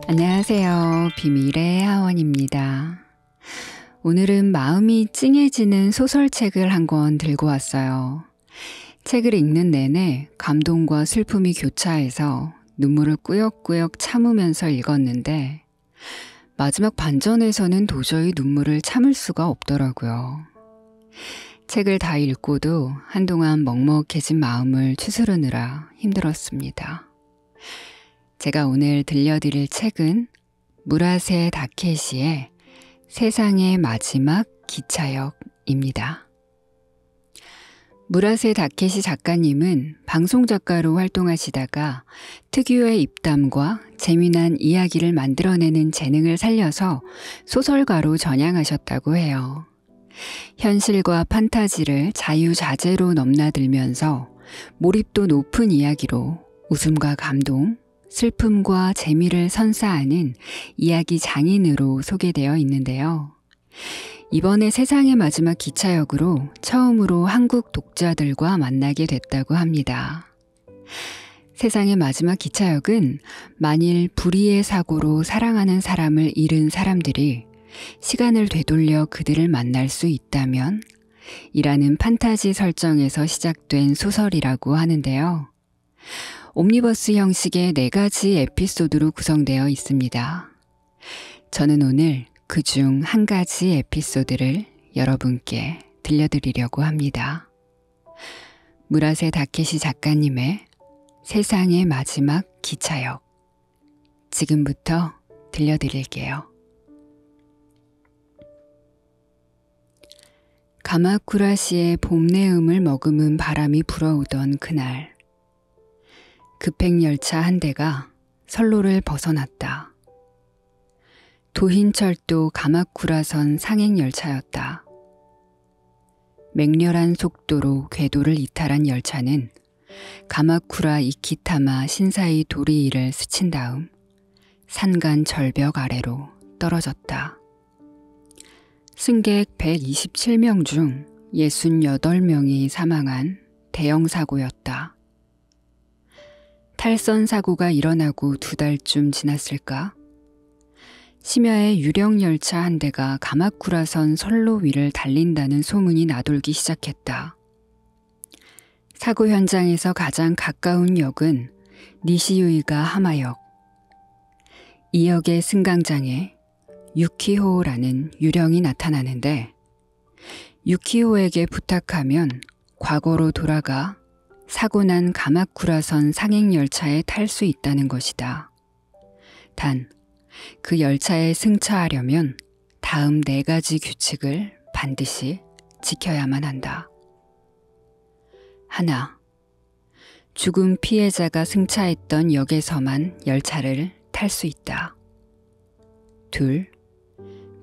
안녕하세요. 비밀의 하원입니다. 오늘은 마음이 찡해지는 소설책을 한 권 들고 왔어요. 책을 읽는 내내 감동과 슬픔이 교차해서 눈물을 꾸역꾸역 참으면서 읽었는데 마지막 반전에서는 도저히 눈물을 참을 수가 없더라고요. 책을 다 읽고도 한동안 먹먹해진 마음을 추스르느라 힘들었습니다. 제가 오늘 들려드릴 책은 무라세 다케시의 세상의 마지막 기차역입니다. 무라세 다케시 작가님은 방송작가로 활동하시다가 특유의 입담과 재미난 이야기를 만들어내는 재능을 살려서 소설가로 전향하셨다고 해요. 현실과 판타지를 자유자재로 넘나들면서 몰입도 높은 이야기로 웃음과 감동, 슬픔과 재미를 선사하는 이야기 장인으로 소개되어 있는데요. 이번에 세상의 마지막 기차역으로 처음으로 한국 독자들과 만나게 됐다고 합니다. 세상의 마지막 기차역은 만일 불의의 사고로 사랑하는 사람을 잃은 사람들이 시간을 되돌려 그들을 만날 수 있다면? 이라는 판타지 설정에서 시작된 소설이라고 하는데요. 옴니버스 형식의 4가지 에피소드로 구성되어 있습니다. 저는 오늘 그중 한 가지 에피소드를 여러분께 들려드리려고 합니다. 무라세 다케시 작가님의 세상의 마지막 기차역. 지금부터 들려드릴게요. 가마쿠라시의 봄내음을 머금은 바람이 불어오던 그날, 급행열차 한 대가 선로를 벗어났다. 도힌철도 가마쿠라선 상행열차였다. 맹렬한 속도로 궤도를 이탈한 열차는 가마쿠라 이키타마 신사이 도리이를 스친 다음 산간 절벽 아래로 떨어졌다. 승객 127명 중 68명이 사망한 대형 사고였다. 탈선 사고가 일어나고 2달쯤 지났을까? 심야에 유령 열차 한 대가 가마쿠라선 선로 위를 달린다는 소문이 나돌기 시작했다. 사고 현장에서 가장 가까운 역은 니시유이가 하마역. 이 역의 승강장에 유키호라는 유령이 나타나는데 유키호에게 부탁하면 과거로 돌아가 사고난 가마쿠라선 상행열차에 탈 수 있다는 것이다. 단, 그 열차에 승차하려면 다음 4가지 규칙을 반드시 지켜야만 한다. 하나, 죽은 피해자가 승차했던 역에서만 열차를 탈 수 있다. 둘,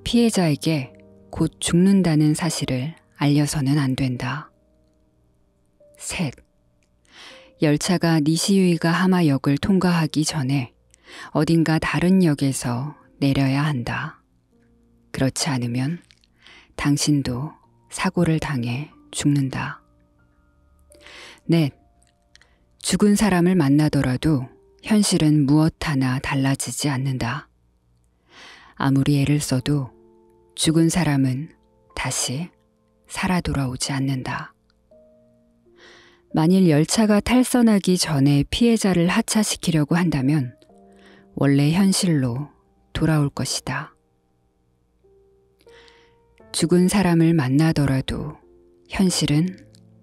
피해자에게 곧 죽는다는 사실을 알려서는 안 된다. 셋, 열차가 니시유이가 하마역을 통과하기 전에 어딘가 다른 역에서 내려야 한다. 그렇지 않으면 당신도 사고를 당해 죽는다. 넷, 죽은 사람을 만나더라도 현실은 무엇 하나 달라지지 않는다. 아무리 애를 써도 죽은 사람은 다시 살아 돌아오지 않는다. 만일 열차가 탈선하기 전에 피해자를 하차시키려고 한다면 원래 현실로 돌아올 것이다. 죽은 사람을 만나더라도 현실은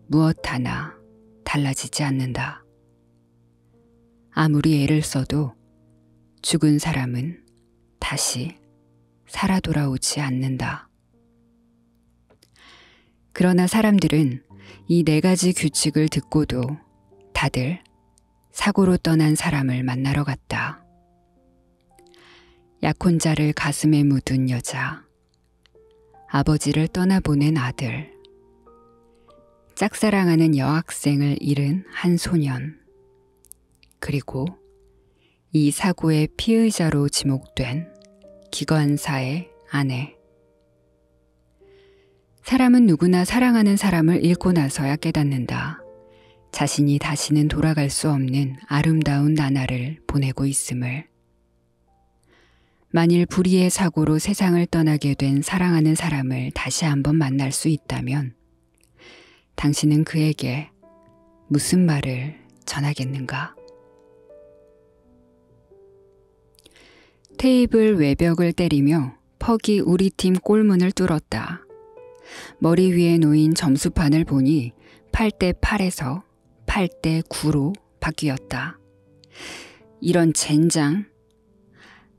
무엇 하나 달라지지 않는다. 아무리 애를 써도 죽은 사람은 다시 살아 돌아오지 않는다. 그러나 사람들은 이 4가지 규칙을 듣고도 다들 사고로 떠난 사람을 만나러 갔다. 약혼자를 가슴에 묻은 여자, 아버지를 떠나보낸 아들, 짝사랑하는 여학생을 잃은 한 소년, 그리고 이 사고의 피의자로 지목된 기관사의 아내. 사람은 누구나 사랑하는 사람을 잃고 나서야 깨닫는다. 자신이 다시는 돌아갈 수 없는 아름다운 나날을 보내고 있음을. 만일 불의의 사고로 세상을 떠나게 된 사랑하는 사람을 다시 한번 만날 수 있다면 당신은 그에게 무슨 말을 전하겠는가? 테이블 외벽을 때리며 퍽이 우리 팀 골문을 뚫었다. 머리 위에 놓인 점수판을 보니 8대 8에서 8대 9로 바뀌었다. 이런 젠장.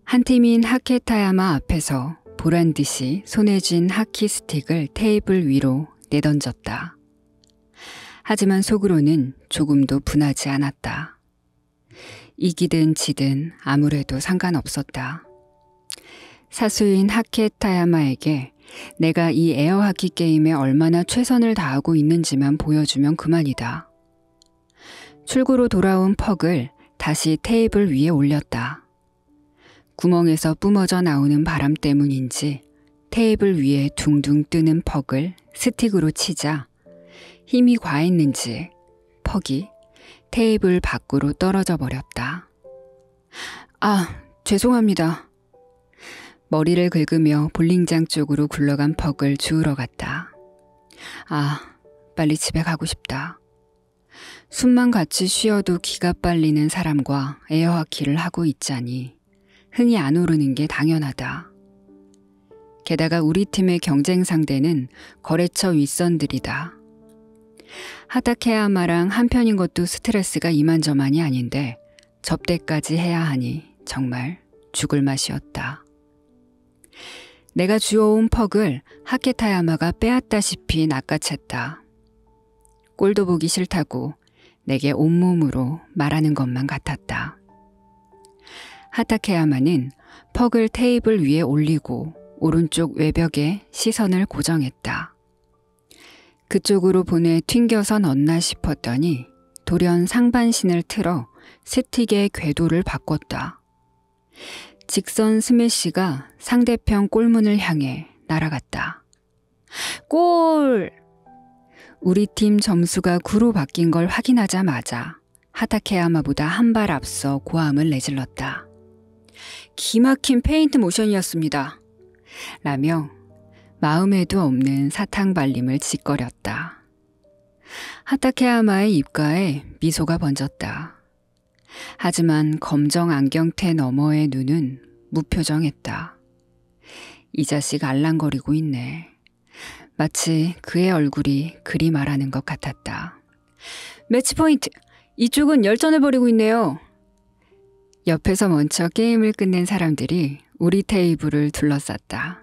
한 팀인 하케타야마 앞에서 보란 듯이 손에 쥔 하키 스틱을 테이블 위로 내던졌다. 하지만 속으로는 조금도 분하지 않았다. 이기든 지든 아무래도 상관없었다. 사수인 하케타야마에게 내가 이 에어하키 게임에 얼마나 최선을 다하고 있는지만 보여주면 그만이다. 출구로 돌아온 퍽을 다시 테이블 위에 올렸다. 구멍에서 뿜어져 나오는 바람 때문인지 테이블 위에 둥둥 뜨는 퍽을 스틱으로 치자 힘이 과했는지 퍽이 테이블 밖으로 떨어져 버렸다. 아, 죄송합니다. 머리를 긁으며 볼링장 쪽으로 굴러간 퍽을 주우러 갔다. 아, 빨리 집에 가고 싶다. 숨만 같이 쉬어도 기가 빨리는 사람과 에어하키를 하고 있자니 흥이 안 오르는 게 당연하다. 게다가 우리 팀의 경쟁 상대는 거래처 윗선들이다. 하타케야마랑 한편인 것도 스트레스가 이만저만이 아닌데 접대까지 해야 하니 정말 죽을 맛이었다. 내가 주워온 퍽을 하케타야마가 빼앗다시피 낚아챘다. 꼴도 보기 싫다고 내게 온몸으로 말하는 것만 같았다. 하타케야마는 퍽을 테이블 위에 올리고 오른쪽 외벽에 시선을 고정했다. 그쪽으로 보내 튕겨서 넣나 싶었더니 돌연 상반신을 틀어 스틱의 궤도를 바꿨다. 직선 스매시가 상대편 골문을 향해 날아갔다. 골! 우리 팀 점수가 9로 바뀐 걸 확인하자마자 하타케야마보다 한 발 앞서 고함을 내질렀다. 기막힌 페인트 모션이었습니다. 라며 마음에도 없는 사탕 발림을 짓거렸다. 하타케야마의 입가에 미소가 번졌다. 하지만 검정 안경테 너머의 눈은 무표정했다. 이 자식 알랑거리고 있네. 마치 그의 얼굴이 그리 말하는 것 같았다. 매치 포인트! 이쪽은 열전을 벌이고 있네요. 옆에서 먼저 게임을 끝낸 사람들이 우리 테이블을 둘러쌌다.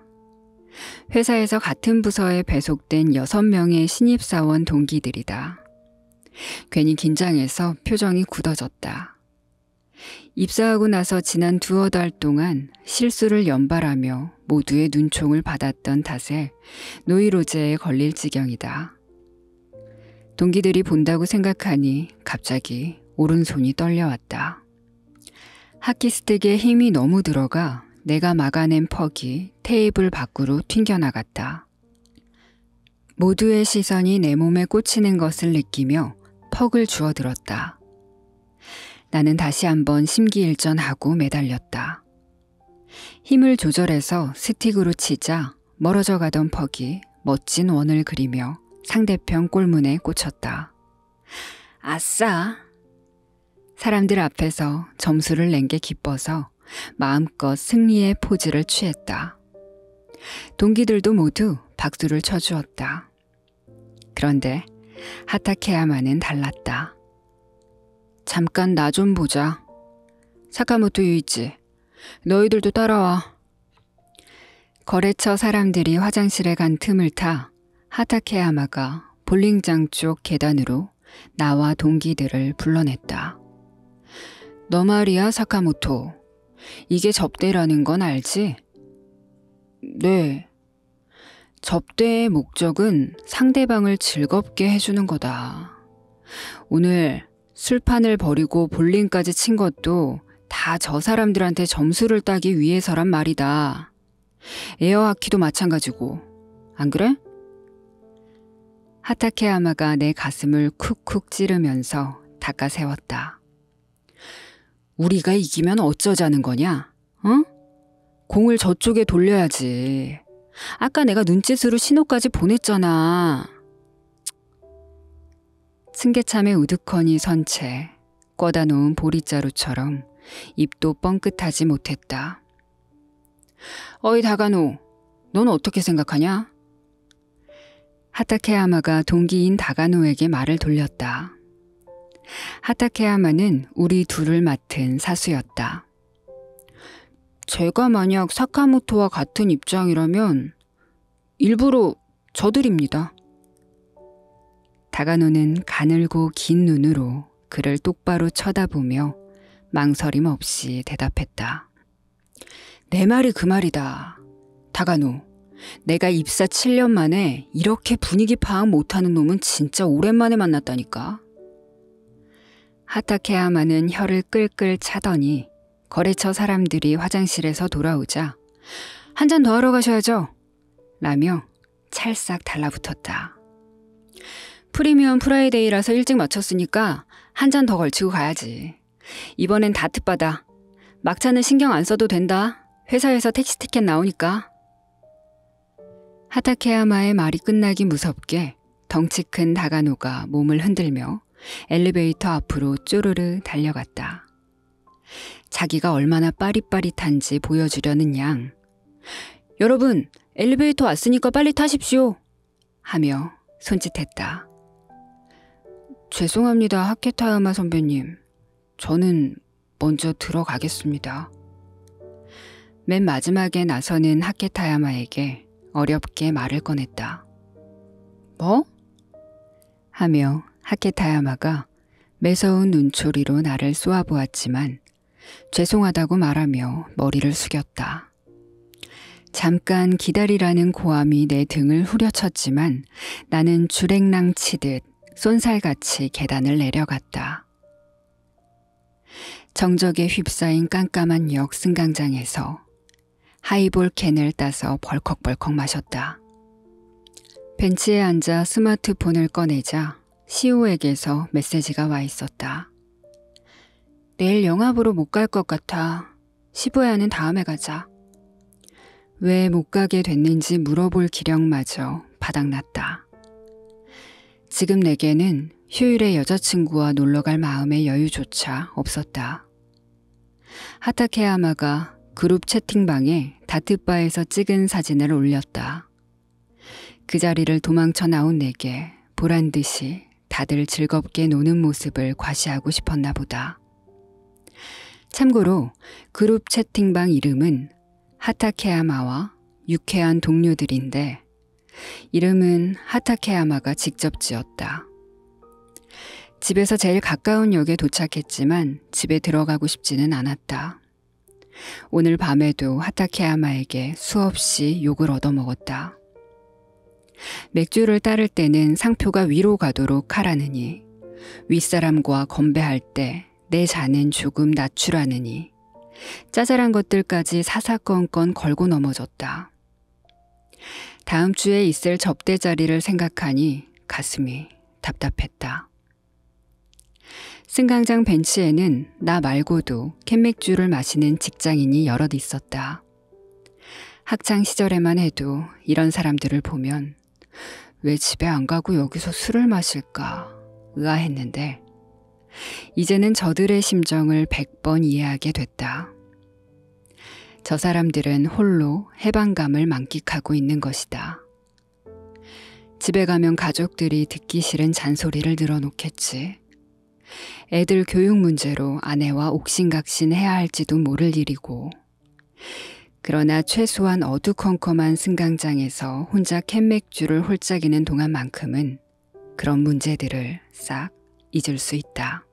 회사에서 같은 부서에 배속된 6명의 신입사원 동기들이다. 괜히 긴장해서 표정이 굳어졌다. 입사하고 나서 지난 2-달 동안 실수를 연발하며 모두의 눈총을 받았던 탓에 노이로제에 걸릴 지경이다. 동기들이 본다고 생각하니 갑자기 오른손이 떨려왔다. 하키스틱에 힘이 너무 들어가 내가 막아낸 퍽이 테이블 밖으로 튕겨나갔다. 모두의 시선이 내 몸에 꽂히는 것을 느끼며 퍽을 주워들었다. 나는 다시 한번 심기일전하고 매달렸다. 힘을 조절해서 스틱으로 치자 멀어져 가던 퍽이 멋진 원을 그리며 상대편 골문에 꽂혔다. 아싸! 사람들 앞에서 점수를 낸 게 기뻐서 마음껏 승리의 포즈를 취했다. 동기들도 모두 박수를 쳐주었다. 그런데 하타케야마는 달랐다. 잠깐 나 좀 보자. 사카모토 유이치, 너희들도 따라와. 거래처 사람들이 화장실에 간 틈을 타 하타케야마가 볼링장 쪽 계단으로 나와 동기들을 불러냈다. 너 말이야, 사카모토. 이게 접대라는 건 알지? 네. 접대의 목적은 상대방을 즐겁게 해주는 거다. 오늘 술판을 버리고 볼링까지 친 것도 다 저 사람들한테 점수를 따기 위해서란 말이다. 에어하키도 마찬가지고. 안 그래? 하타케야마가 내 가슴을 쿡쿡 찌르면서 닦아 세웠다. 우리가 이기면 어쩌자는 거냐? 어? 공을 저쪽에 돌려야지. 아까 내가 눈짓으로 신호까지 보냈잖아. 승계참에 우두커니 선 채 꿔다 놓은 보리자루처럼 입도 뻥끗하지 못했다. 어이 다가노, 넌 어떻게 생각하냐? 하타케야마가 동기인 다가노에게 말을 돌렸다. 하타케야마는 우리 둘을 맡은 사수였다. 제가 만약 사카모토와 같은 입장이라면 일부러 저드립니다. 다가노는 가늘고 긴 눈으로 그를 똑바로 쳐다보며 망설임 없이 대답했다. 내 말이 그 말이다. 다가노, 내가 입사 7년 만에 이렇게 분위기 파악 못하는 놈은 진짜 오랜만에 만났다니까. 하타케야마는 혀를 끌끌 차더니 거래처 사람들이 화장실에서 돌아오자 한 잔 더 하러 가셔야죠. 라며 찰싹 달라붙었다. 프리미엄 프라이데이라서 일찍 마쳤으니까 한 잔 더 걸치고 가야지. 이번엔 다트바다. 막차는 신경 안 써도 된다. 회사에서 택시 티켓 나오니까. 하타케야마의 말이 끝나기 무섭게 덩치 큰 다가노가 몸을 흔들며 엘리베이터 앞으로 쪼르르 달려갔다. 자기가 얼마나 빠릿빠릿한지 보여주려는 양. 여러분, 엘리베이터 왔으니까 빨리 타십시오. 하며 손짓했다. 죄송합니다, 하케타야마 선배님. 저는 먼저 들어가겠습니다. 맨 마지막에 나서는 하케타야마에게 어렵게 말을 꺼냈다. 뭐? 하며 하케타야마가 매서운 눈초리로 나를 쏘아보았지만 죄송하다고 말하며 머리를 숙였다. 잠깐 기다리라는 고함이 내 등을 후려쳤지만 나는 주랭랑 치듯 쏜살같이 계단을 내려갔다. 정적에 휩싸인 깜깜한 역 승강장에서 하이볼 캔을 따서 벌컥벌컥 마셨다. 벤치에 앉아 스마트폰을 꺼내자 시오에게서 메시지가 와 있었다. 내일 영화 보러 못 갈 것 같아. 시부야는 다음에 가자. 왜 못 가게 됐는지 물어볼 기력마저 바닥났다. 지금 내게는 휴일에 여자친구와 놀러갈 마음의 여유조차 없었다. 하타케야마가 그룹 채팅방에 다트바에서 찍은 사진을 올렸다. 그 자리를 도망쳐 나온 내게 보란듯이 다들 즐겁게 노는 모습을 과시하고 싶었나 보다. 참고로 그룹 채팅방 이름은 하타케야마와 유쾌한 동료들인데 이름은 하타케야마가 직접 지었다. 집에서 제일 가까운 역에 도착했지만 집에 들어가고 싶지는 않았다. 오늘 밤에도 하타케야마에게 수없이 욕을 얻어먹었다. 맥주를 따를 때는 상표가 위로 가도록 하라느니 윗사람과 건배할 때 내 잔은 조금 낮추라느니 짜잘한 것들까지 사사건건 걸고 넘어졌다. 다음 주에 있을 접대 자리를 생각하니 가슴이 답답했다. 승강장 벤치에는 나 말고도 캔맥주를 마시는 직장인이 여럿 있었다. 학창 시절에만 해도 이런 사람들을 보면 왜 집에 안 가고 여기서 술을 마실까 의아했는데 이제는 저들의 심정을 100번 이해하게 됐다. 저 사람들은 홀로 해방감을 만끽하고 있는 것이다. 집에 가면 가족들이 듣기 싫은 잔소리를 늘어놓겠지. 애들 교육 문제로 아내와 옥신각신 해야 할지도 모를 일이고. 그러나 최소한 어두컴컴한 승강장에서 혼자 캔맥주를 홀짝이는 동안만큼은 그런 문제들을 싹 잊을 수 있다.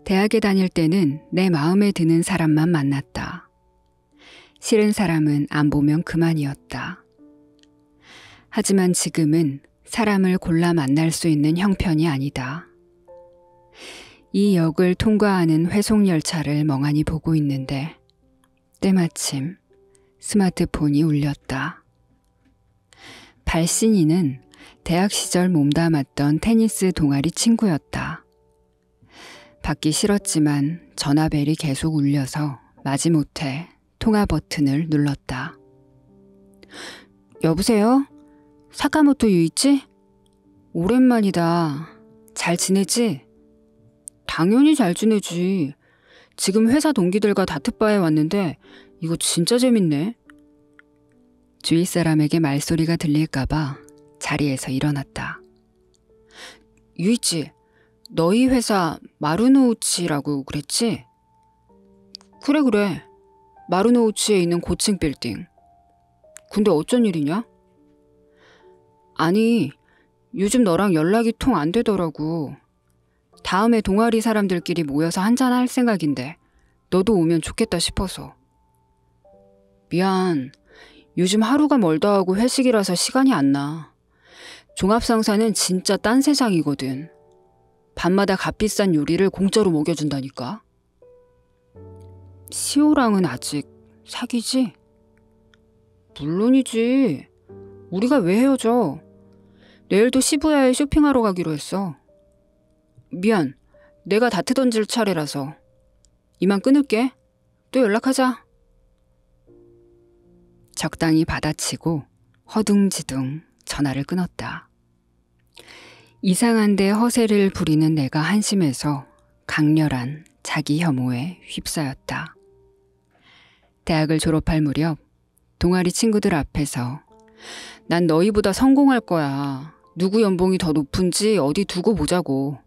대학에 다닐 때는 내 마음에 드는 사람만 만났다. 싫은 사람은 안 보면 그만이었다. 하지만 지금은 사람을 골라 만날 수 있는 형편이 아니다. 이 역을 통과하는 회송열차를 멍하니 보고 있는데 때마침 스마트폰이 울렸다. 발신이는 대학 시절 몸담았던 테니스 동아리 친구였다. 받기 싫었지만 전화벨이 계속 울려서 마지못해 통화 버튼을 눌렀다. 여보세요? 사카모토 유이치? 오랜만이다. 잘 지내지? 당연히 잘 지내지. 지금 회사 동기들과 다트바에 왔는데 이거 진짜 재밌네. 주위 사람에게 말소리가 들릴까봐 자리에서 일어났다. 유이치, 너희 회사 마루노우치라고 그랬지? 그래. 마루노우치에 있는 고층 빌딩. 근데 어쩐 일이냐? 아니, 요즘 너랑 연락이 통 안 되더라고. 다음에 동아리 사람들끼리 모여서 한잔할 생각인데 너도 오면 좋겠다 싶어서. 미안. 요즘 하루가 멀다 하고 회식이라서 시간이 안 나. 종합상사는 진짜 딴 세상이거든. 밤마다 값비싼 요리를 공짜로 먹여준다니까. 시오랑은 아직 사귀지? 물론이지. 우리가 왜 헤어져? 내일도 시부야에 쇼핑하러 가기로 했어. 미안. 내가 다트 던질 차례라서. 이만 끊을게. 또 연락하자. 적당히 받아치고 허둥지둥 전화를 끊었다. 이상한데 허세를 부리는 내가 한심해서 강렬한 자기 혐오에 휩싸였다. 대학을 졸업할 무렵 동아리 친구들 앞에서 난 너희보다 성공할 거야. 누구 연봉이 더 높은지 어디 두고 보자고.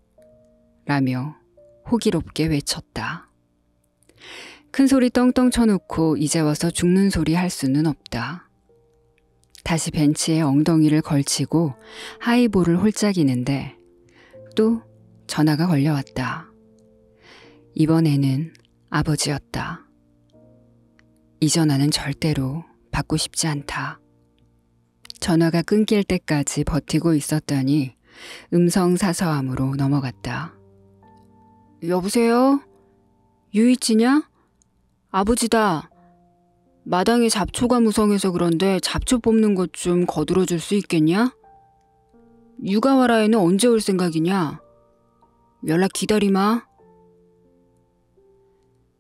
라며 호기롭게 외쳤다. 큰 소리 떵떵 쳐놓고 이제 와서 죽는 소리 할 수는 없다. 다시 벤치에 엉덩이를 걸치고 하이볼을 홀짝이는데 또 전화가 걸려왔다. 이번에는 아버지였다. 이 전화는 절대로 받고 싶지 않다. 전화가 끊길 때까지 버티고 있었더니 음성 사서함으로 넘어갔다. 여보세요? 유이치냐? 아버지다. 마당에 잡초가 무성해서 그런데 잡초 뽑는 것 좀 거들어줄 수 있겠냐? 유가와라에는 언제 올 생각이냐? 연락 기다리마.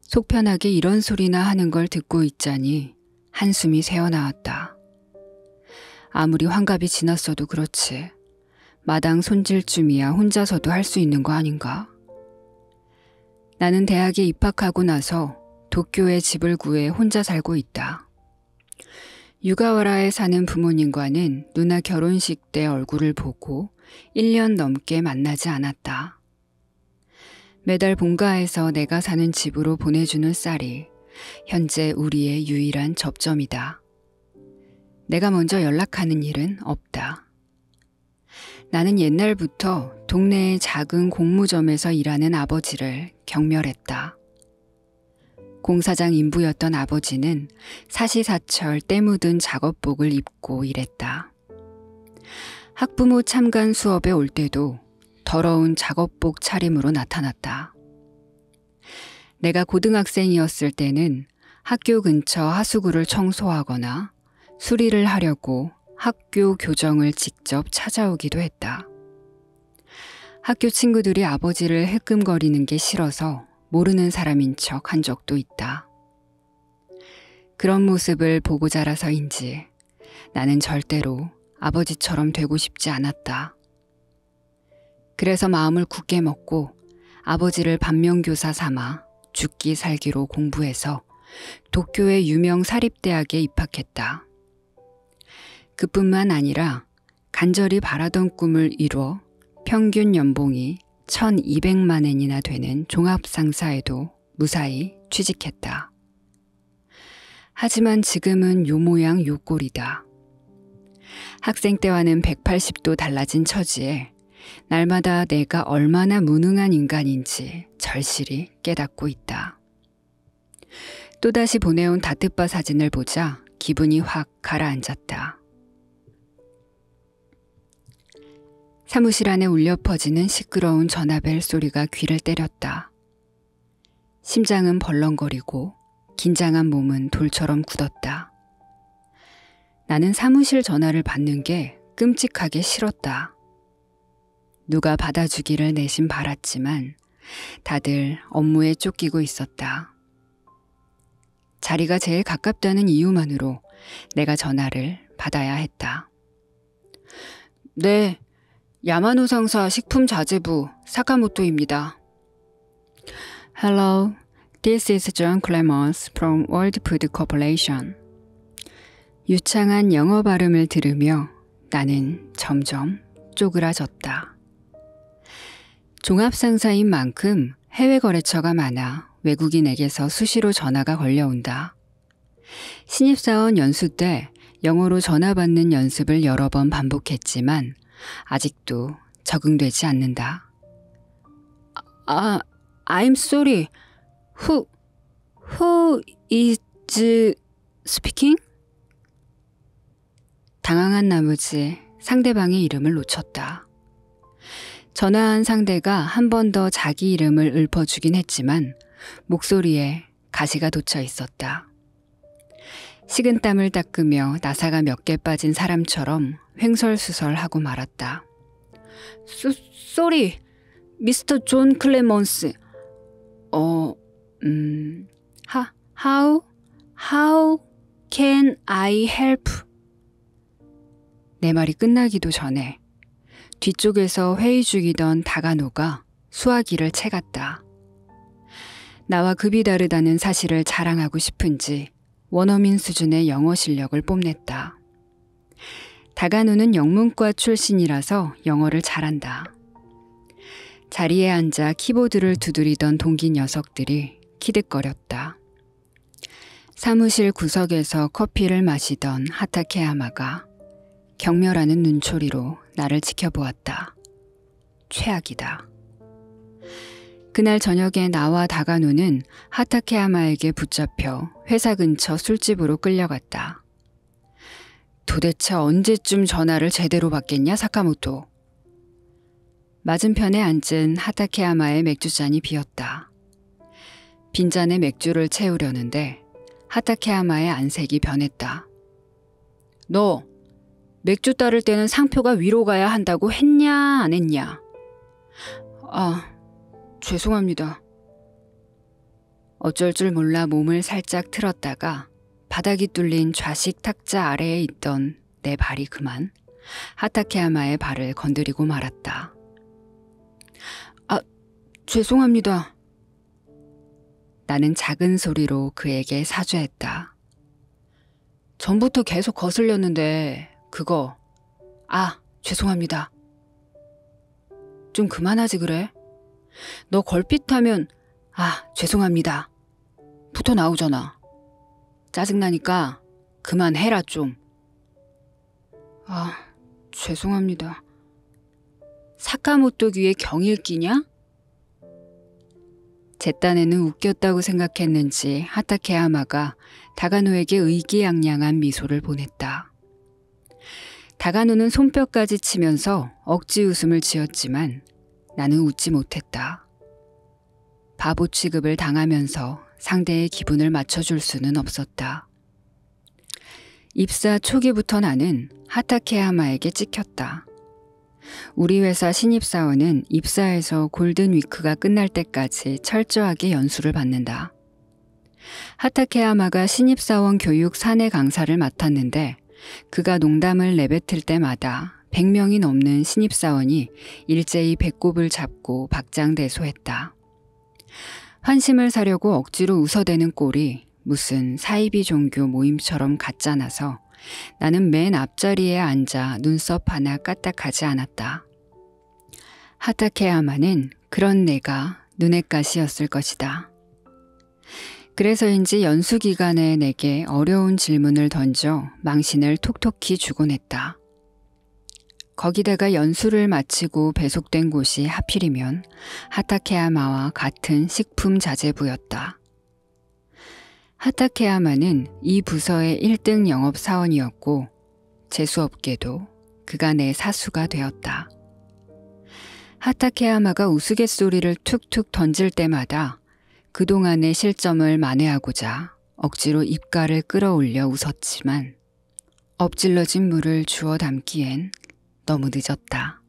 속편하게 이런 소리나 하는 걸 듣고 있자니 한숨이 새어나왔다. 아무리 환갑이 지났어도 그렇지. 마당 손질쯤이야 혼자서도 할 수 있는 거 아닌가? 나는 대학에 입학하고 나서 도쿄에 집을 구해 혼자 살고 있다. 유가와라에 사는 부모님과는 누나 결혼식 때 얼굴을 보고 1년 넘게 만나지 않았다. 매달 본가에서 내가 사는 집으로 보내주는 쌀이 현재 우리의 유일한 접점이다. 내가 먼저 연락하는 일은 없다. 나는 옛날부터 동네의 작은 공무점에서 일하는 아버지를 경멸했다. 공사장 인부였던 아버지는 사시사철 때 묻은 작업복을 입고 일했다. 학부모 참관 수업에 올 때도 더러운 작업복 차림으로 나타났다. 내가 고등학생이었을 때는 학교 근처 하수구를 청소하거나 수리를 하려고 학교 교정을 직접 찾아오기도 했다. 학교 친구들이 아버지를 헤끔거리는 게 싫어서 모르는 사람인 척 한 적도 있다. 그런 모습을 보고 자라서인지 나는 절대로 아버지처럼 되고 싶지 않았다. 그래서 마음을 굳게 먹고 아버지를 반면교사 삼아 죽기 살기로 공부해서 도쿄의 유명 사립대학에 입학했다. 그뿐만 아니라 간절히 바라던 꿈을 이뤄 평균 연봉이 1,200만 엔이나 되는 종합상사에도 무사히 취직했다. 하지만 지금은 요 모양 요 꼴이다. 학생 때와는 180도 달라진 처지에 날마다 내가 얼마나 무능한 인간인지 절실히 깨닫고 있다. 또다시 보내온 다트바 사진을 보자 기분이 확 가라앉았다. 사무실 안에 울려 퍼지는 시끄러운 전화벨 소리가 귀를 때렸다. 심장은 벌렁거리고 긴장한 몸은 돌처럼 굳었다. 나는 사무실 전화를 받는 게 끔찍하게 싫었다. 누가 받아주기를 내심 바랐지만 다들 업무에 쫓기고 있었다. 자리가 제일 가깝다는 이유만으로 내가 전화를 받아야 했다. 네, 야마노 상사 식품자재부 사카모토입니다. Hello, this is John Clemens from World Food Corporation. 유창한 영어 발음을 들으며 나는 점점 쪼그라졌다. 종합상사인 만큼 해외 거래처가 많아 외국인에게서 수시로 전화가 걸려온다. 신입사원 연수 때 영어로 전화 받는 연습을 여러 번 반복했지만 아직도 적응되지 않는다. I'm sorry. Who is speaking? 당황한 나머지 상대방의 이름을 놓쳤다. 전화한 상대가 한 번 더 자기 이름을 읊어주긴 했지만 목소리에 가시가 돋쳐 있었다. 식은땀을 닦으며 나사가 몇 개 빠진 사람처럼 횡설수설하고 말았다. Sorry, 미스터 존 클레먼스. How can I help? 내 말이 끝나기도 전에 뒤쪽에서 회의 중이던 다가노가 수화기를 채갔다. 나와 급이 다르다는 사실을 자랑하고 싶은지 원어민 수준의 영어 실력을 뽐냈다. 다가노는 영문과 출신이라서 영어를 잘한다. 자리에 앉아 키보드를 두드리던 동기 녀석들이 키득거렸다. 사무실 구석에서 커피를 마시던 하타케야마가 경멸하는 눈초리로 나를 지켜보았다. 최악이다. 그날 저녁에 나와 다가노는 하타케야마에게 붙잡혀 회사 근처 술집으로 끌려갔다. 도대체 언제쯤 전화를 제대로 받겠냐, 사카모토. 맞은편에 앉은 하타케야마의 맥주잔이 비었다. 빈잔에 맥주를 채우려는데 하타케야마의 안색이 변했다. 너 맥주 따를 때는 상표가 위로 가야 한다고 했냐, 안 했냐? 죄송합니다. 어쩔 줄 몰라 몸을 살짝 틀었다가 바닥이 뚫린 좌식 탁자 아래에 있던 내 발이 그만 하타케야마의 발을 건드리고 말았다. 죄송합니다. 나는 작은 소리로 그에게 사죄했다. 전부터 계속 거슬렸는데 그거 죄송합니다. 좀 그만하지 그래? 너 걸핏하면 죄송합니다. 붙어 나오잖아. 짜증나니까 그만해라 좀. 죄송합니다. 사카모토 귀에 경일 끼냐? 제 딴에는 웃겼다고 생각했는지 하타케야마가 다가노에게 의기양양한 미소를 보냈다. 다가노는 손뼉까지 치면서 억지 웃음을 지었지만 나는 웃지 못했다. 바보 취급을 당하면서 상대의 기분을 맞춰줄 수는 없었다. 입사 초기부터 나는 하타케야마에게 찍혔다. 우리 회사 신입사원은 입사해서 골든위크가 끝날 때까지 철저하게 연수를 받는다. 하타케야마가 신입사원 교육 사내 강사를 맡았는데 그가 농담을 내뱉을 때마다 100명이 넘는 신입사원이 일제히 배꼽을 잡고 박장대소했다. 환심을 사려고 억지로 웃어대는 꼴이 무슨 사이비 종교 모임처럼 갖잖아서 나는 맨 앞자리에 앉아 눈썹 하나 까딱하지 않았다. 하타케야마는 그런 내가 눈엣 가시였을 것이다. 그래서인지 연수 기간에 내게 어려운 질문을 던져 망신을 톡톡히 주곤 했다. 거기다가 연수를 마치고 배속된 곳이 하필이면 하타케야마와 같은 식품자재부였다. 하타케야마는 이 부서의 1등 영업사원이었고 재수없게도 그가 내 사수가 되었다. 하타케야마가 우스갯소리를 툭툭 던질 때마다 그동안의 실점을 만회하고자 억지로 입가를 끌어올려 웃었지만 엎질러진 물을 주워 담기엔 너무 늦었다.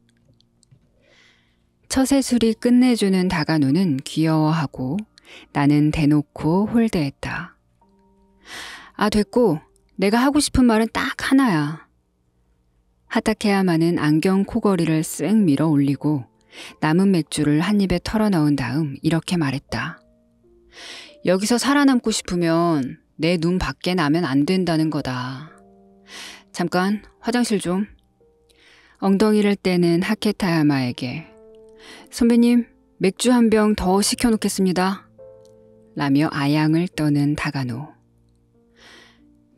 처세술이 끝내주는 다가노는 귀여워하고 나는 대놓고 홀대했다. 아, 됐고. 내가 하고 싶은 말은 딱 하나야. 하타케야마는 안경 코걸이를 쓱 밀어 올리고 남은 맥주를 한 입에 털어 넣은 다음 이렇게 말했다. 여기서 살아남고 싶으면 내 눈 밖에 나면 안 된다는 거다. 잠깐 화장실 좀. 엉덩이를 떼는 하케타야마에게 선배님 맥주 한 병 더 시켜놓겠습니다. 라며 아양을 떠는 다가노.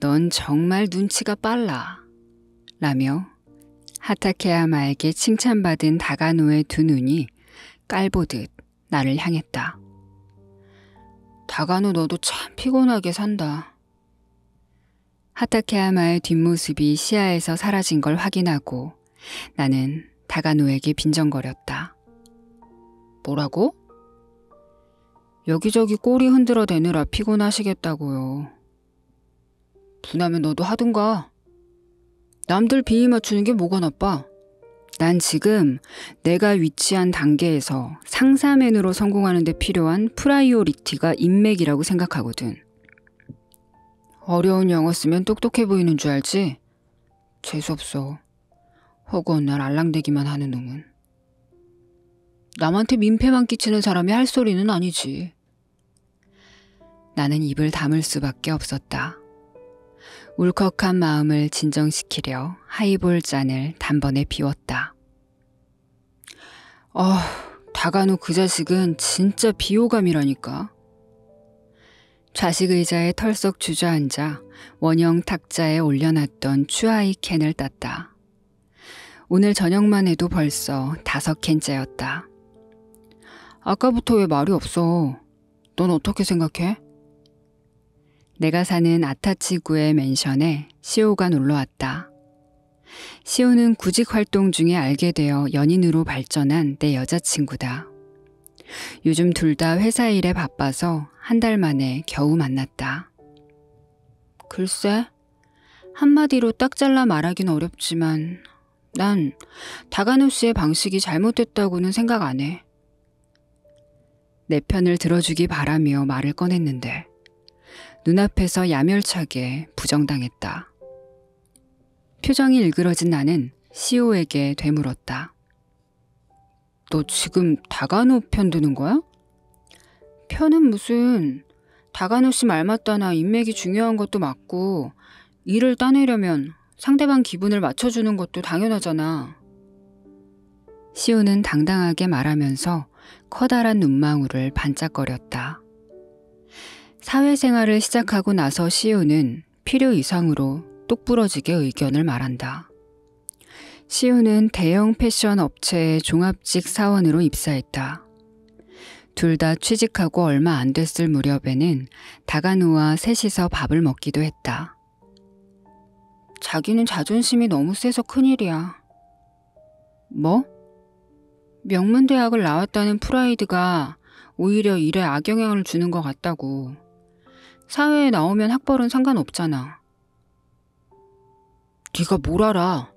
넌 정말 눈치가 빨라. 라며 하타케야마에게 칭찬받은 다가노의 두 눈이 깔보듯 나를 향했다. 다가노 너도 참 피곤하게 산다. 하타케야마의 뒷모습이 시야에서 사라진 걸 확인하고 나는 다가노에게 빈정거렸다. 뭐라고? 여기저기 꼬리 흔들어 대느라 피곤하시겠다고요. 분하면 너도 하든가. 남들 비위 맞추는 게 뭐가 나빠? 난 지금 내가 위치한 단계에서 상사맨으로 성공하는 데 필요한 프라이오리티가 인맥이라고 생각하거든. 어려운 영어 쓰면 똑똑해 보이는 줄 알지? 재수없어. 허구한 날 알랑대기만 하는 놈은. 남한테 민폐만 끼치는 사람이 할 소리는 아니지. 나는 입을 다물 수밖에 없었다. 울컥한 마음을 진정시키려 하이볼 잔을 단번에 비웠다. 다가노 그 자식은 진짜 비호감이라니까. 좌식 의자에 털썩 주저앉아 원형 탁자에 올려놨던 추아이 캔을 땄다. 오늘 저녁만 해도 벌써 5캔째였다. 아까부터 왜 말이 없어? 넌 어떻게 생각해? 내가 사는 아타치구의 맨션에 시오가 놀러왔다. 시오는 구직 활동 중에 알게 되어 연인으로 발전한 내 여자친구다. 요즘 둘 다 회사 일에 바빠서 한 달 만에 겨우 만났다. 글쎄, 한마디로 딱 잘라 말하긴 어렵지만 난 다가노 씨의 방식이 잘못됐다고는 생각 안 해. 내 편을 들어주기 바라며 말을 꺼냈는데 눈앞에서 야멸차게 부정당했다. 표정이 일그러진 나는 시오에게 되물었다. 너 지금 다가노 편 드는 거야? 편은 무슨. 다가노 씨 말 맞다나 인맥이 중요한 것도 맞고 일을 따내려면 상대방 기분을 맞춰주는 것도 당연하잖아. 시오는 당당하게 말하면서 커다란 눈망울을 반짝거렸다. 사회생활을 시작하고 나서 시오는 필요 이상으로 똑부러지게 의견을 말한다. 시오는 대형 패션 업체의 종합직 사원으로 입사했다. 둘 다 취직하고 얼마 안 됐을 무렵에는 다가노와 셋이서 밥을 먹기도 했다. 자기는 자존심이 너무 세서 큰일이야. 뭐? 명문대학을 나왔다는 프라이드가 오히려 일에 악영향을 주는 것 같다고. 사회에 나오면 학벌은 상관없잖아. 네가 뭘 알아?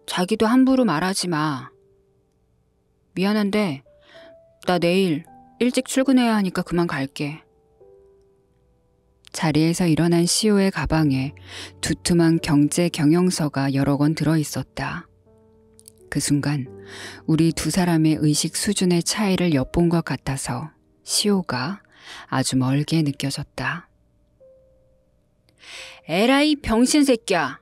자기도 함부로 말하지 마. 미안한데 나 내일 일찍 출근해야 하니까 그만 갈게. 자리에서 일어난 시오의 가방에 두툼한 경제 경영서가 여러 권 들어있었다. 그 순간 우리 두 사람의 의식 수준의 차이를 엿본 것 같아서 시오가 아주 멀게 느껴졌다. 에라이 병신 새끼야.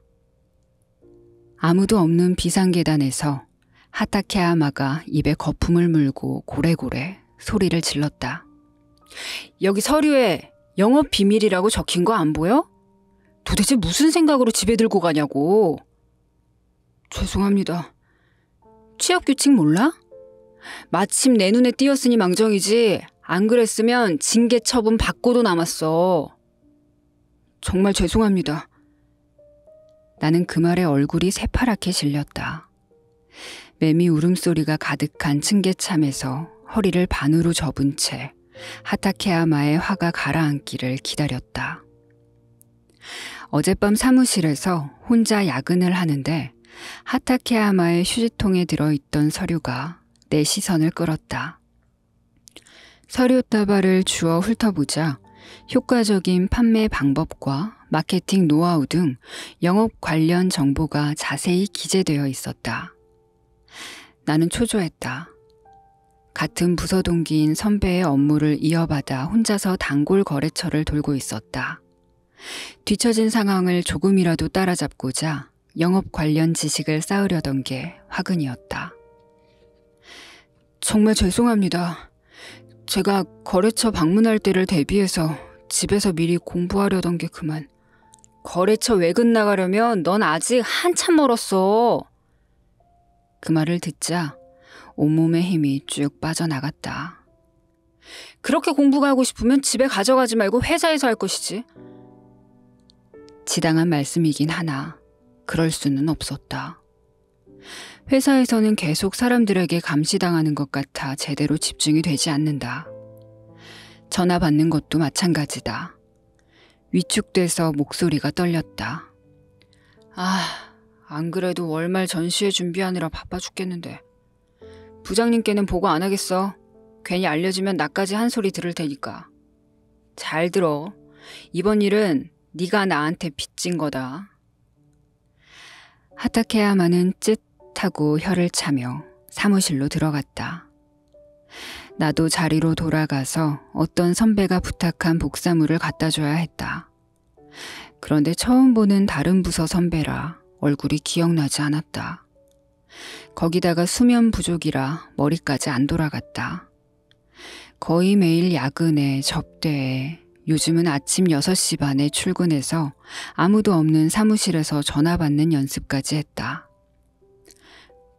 아무도 없는 비상계단에서 하타케야마가 입에 거품을 물고 고래고래 소리를 질렀다. 여기 서류에 영업 비밀이라고 적힌 거 안 보여? 도대체 무슨 생각으로 집에 들고 가냐고. 죄송합니다. 취업규칙 몰라? 마침 내 눈에 띄었으니 망정이지 안 그랬으면 징계 처분 받고도 남았어. 정말 죄송합니다. 나는 그 말에 얼굴이 새파랗게 질렸다. 매미 울음소리가 가득한 층계참에서 허리를 반으로 접은 채 하타케야마의 화가 가라앉기를 기다렸다. 어젯밤 사무실에서 혼자 야근을 하는데 하타케야마의 휴지통에 들어있던 서류가 내 시선을 끌었다. 서류 다발을 주워 훑어보자 효과적인 판매 방법과 마케팅 노하우 등 영업 관련 정보가 자세히 기재되어 있었다. 나는 초조했다. 같은 부서 동기인 선배의 업무를 이어받아 혼자서 단골 거래처를 돌고 있었다. 뒤처진 상황을 조금이라도 따라잡고자 영업 관련 지식을 쌓으려던 게 화근이었다. 정말 죄송합니다. 제가 거래처 방문할 때를 대비해서 집에서 미리 공부하려던 게 그만. 거래처 외근 나가려면 넌 아직 한참 멀었어. 그 말을 듣자 온몸의 힘이 쭉 빠져나갔다. 그렇게 공부가 하고 싶으면 집에 가져가지 말고 회사에서 할 것이지. 지당한 말씀이긴 하나 그럴 수는 없었다. 회사에서는 계속 사람들에게 감시당하는 것 같아 제대로 집중이 되지 않는다. 전화 받는 것도 마찬가지다. 위축돼서 목소리가 떨렸다. 안 그래도 월말 전시회 준비하느라 바빠 죽겠는데. 부장님께는 보고 안 하겠어. 괜히 알려지면 나까지 한 소리 들을 테니까. 잘 들어. 이번 일은 네가 나한테 빚진 거다. 하타케야마는 쯧하고 혀를 차며 사무실로 들어갔다. 나도 자리로 돌아가서 어떤 선배가 부탁한 복사물을 갖다 줘야 했다. 그런데 처음 보는 다른 부서 선배라 얼굴이 기억나지 않았다. 거기다가 수면 부족이라 머리까지 안 돌아갔다. 거의 매일 야근에 접대에 요즘은 아침 6시 반에 출근해서 아무도 없는 사무실에서 전화 받는 연습까지 했다.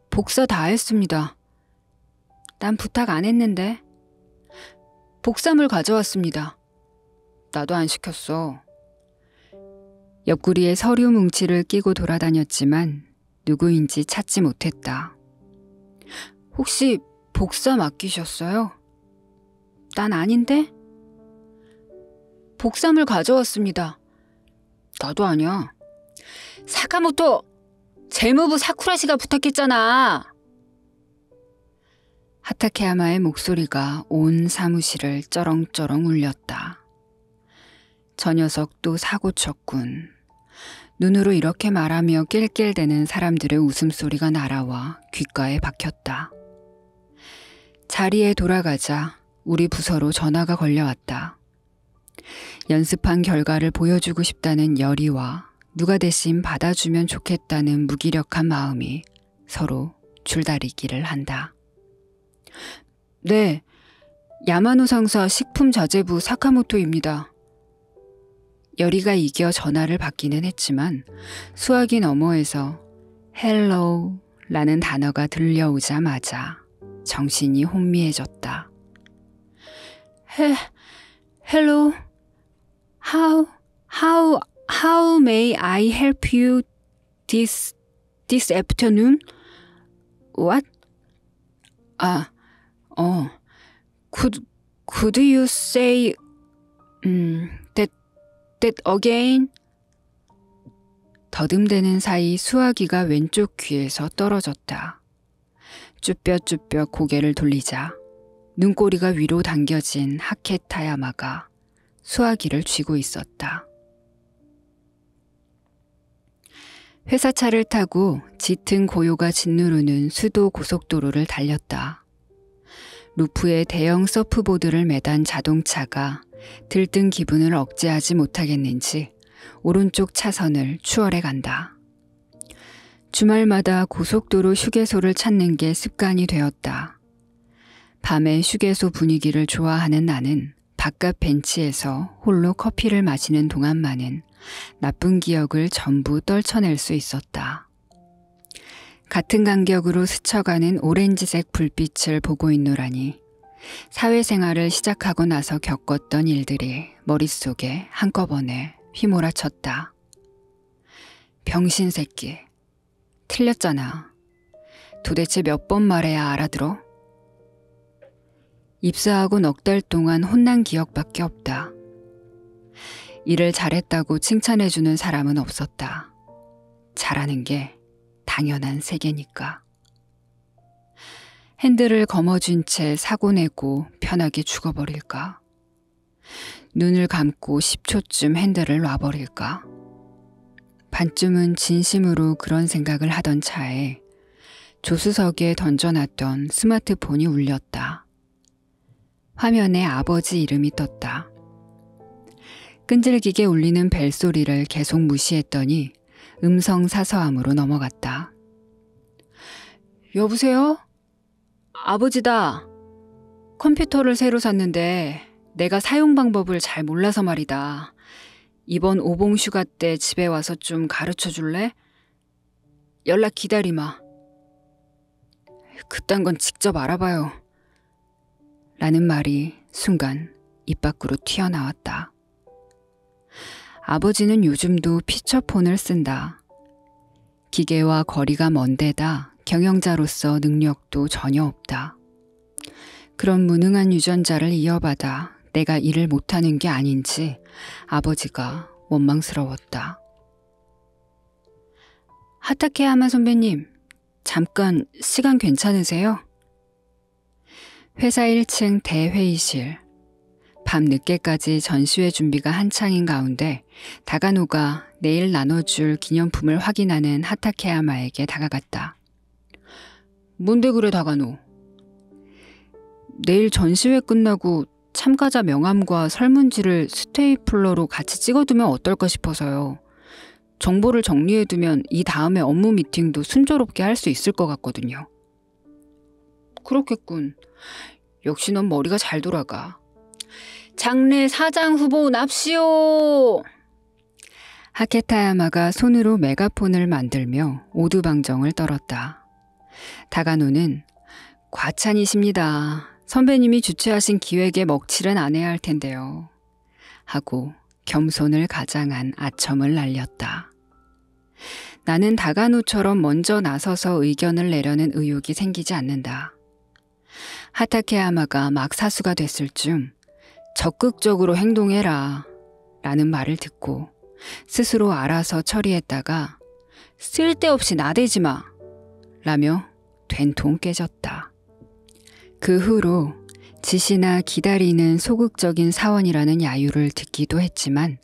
복사 다 했습니다. 난 부탁 안 했는데. 복사물 가져왔습니다. 나도 안 시켰어. 옆구리에 서류 뭉치를 끼고 돌아다녔지만 누구인지 찾지 못했다. 혹시 복사 맡기셨어요? 난 아닌데? 복사물 가져왔습니다. 나도 아니야. 사카모토! 재무부 사쿠라씨가 부탁했잖아. 하타케야마의 목소리가 온 사무실을 쩌렁쩌렁 울렸다. 저 녀석 또 사고 쳤군. 눈으로 이렇게 말하며 낄낄대는 사람들의 웃음소리가 날아와 귓가에 박혔다. 자리에 돌아가자 우리 부서로 전화가 걸려왔다. 연습한 결과를 보여주고 싶다는 열의와 누가 대신 받아주면 좋겠다는 무기력한 마음이 서로 줄다리기를 한다. 네, 야마노 상사 식품자재부 사카모토입니다. 열의가 이겨 전화를 받기는 했지만 수화기 너머에서 헬로우라는 단어가 들려오자마자 정신이 혼미해졌다. 헬로, how may I help you this afternoon? What? Could you say that again? 더듬대는 사이 수화기가 왼쪽 귀에서 떨어졌다. 쭈뼛쭈뼛 고개를 돌리자 눈꼬리가 위로 당겨진 하케타야마가 수화기를 쥐고 있었다. 회사차를 타고 짙은 고요가 짓누르는 수도 고속도로를 달렸다. 루프에 대형 서프보드를 매단 자동차가 들뜬 기분을 억제하지 못하겠는지 오른쪽 차선을 추월해 간다. 주말마다 고속도로 휴게소를 찾는 게 습관이 되었다. 밤의 휴게소 분위기를 좋아하는 나는 바깥 벤치에서 홀로 커피를 마시는 동안만은 나쁜 기억을 전부 떨쳐낼 수 있었다. 같은 간격으로 스쳐가는 오렌지색 불빛을 보고 있노라니 사회생활을 시작하고 나서 겪었던 일들이 머릿속에 한꺼번에 휘몰아쳤다. 병신 새끼. 틀렸잖아. 도대체 몇 번 말해야 알아들어? 입사하고 넉 달 동안 혼난 기억밖에 없다. 일을 잘했다고 칭찬해주는 사람은 없었다. 잘하는 게 당연한 세계니까. 핸들을 거머쥔 채 사고 내고 편하게 죽어버릴까? 눈을 감고 10초쯤 핸들을 놔버릴까? 반쯤은 진심으로 그런 생각을 하던 차에 조수석에 던져놨던 스마트폰이 울렸다. 화면에 아버지 이름이 떴다. 끈질기게 울리는 벨소리를 계속 무시했더니 음성 사서함으로 넘어갔다. 여보세요? 아버지다. 컴퓨터를 새로 샀는데 내가 사용 방법을 잘 몰라서 말이다. 이번 오봉휴가 때 집에 와서 좀 가르쳐 줄래? 연락 기다리마. 그딴 건 직접 알아봐요. 라는 말이 순간 입 밖으로 튀어나왔다. 아버지는 요즘도 피처폰을 쓴다. 기계와 거리가 먼 데다 경영자로서 능력도 전혀 없다. 그런 무능한 유전자를 이어받아 내가 일을 못하는 게 아닌지 아버지가 원망스러웠다. 하타케야마 선배님, 잠깐 시간 괜찮으세요? 회사 1층 대회의실. 밤 늦게까지 전시회 준비가 한창인 가운데 다가노가 내일 나눠줄 기념품을 확인하는 하타케야마에게 다가갔다. 뭔데 그래 다가노? 내일 전시회 끝나고 참가자 명함과 설문지를 스테이플러로 같이 찍어두면 어떨까 싶어서요. 정보를 정리해두면 이 다음에 업무 미팅도 순조롭게 할 수 있을 것 같거든요. 그렇겠군. 역시 넌 머리가 잘 돌아가. 장래 사장 후보 납시오! 하케타야마가 손으로 메가폰을 만들며 오두방정을 떨었다. 다가노는 과찬이십니다. 선배님이 주최하신 기획에 먹칠은 안 해야 할 텐데요. 하고 겸손을 가장한 아첨을 날렸다. 나는 다가노처럼 먼저 나서서 의견을 내려는 의욕이 생기지 않는다. 하타케야마가 막 사수가 됐을 쯤 적극적으로 행동해라 라는 말을 듣고 스스로 알아서 처리했다가 쓸데없이 나대지 마 라며 된통 깨졌다. 그 후로 지시나 기다리는 소극적인 사원이라는 야유를 듣기도 했지만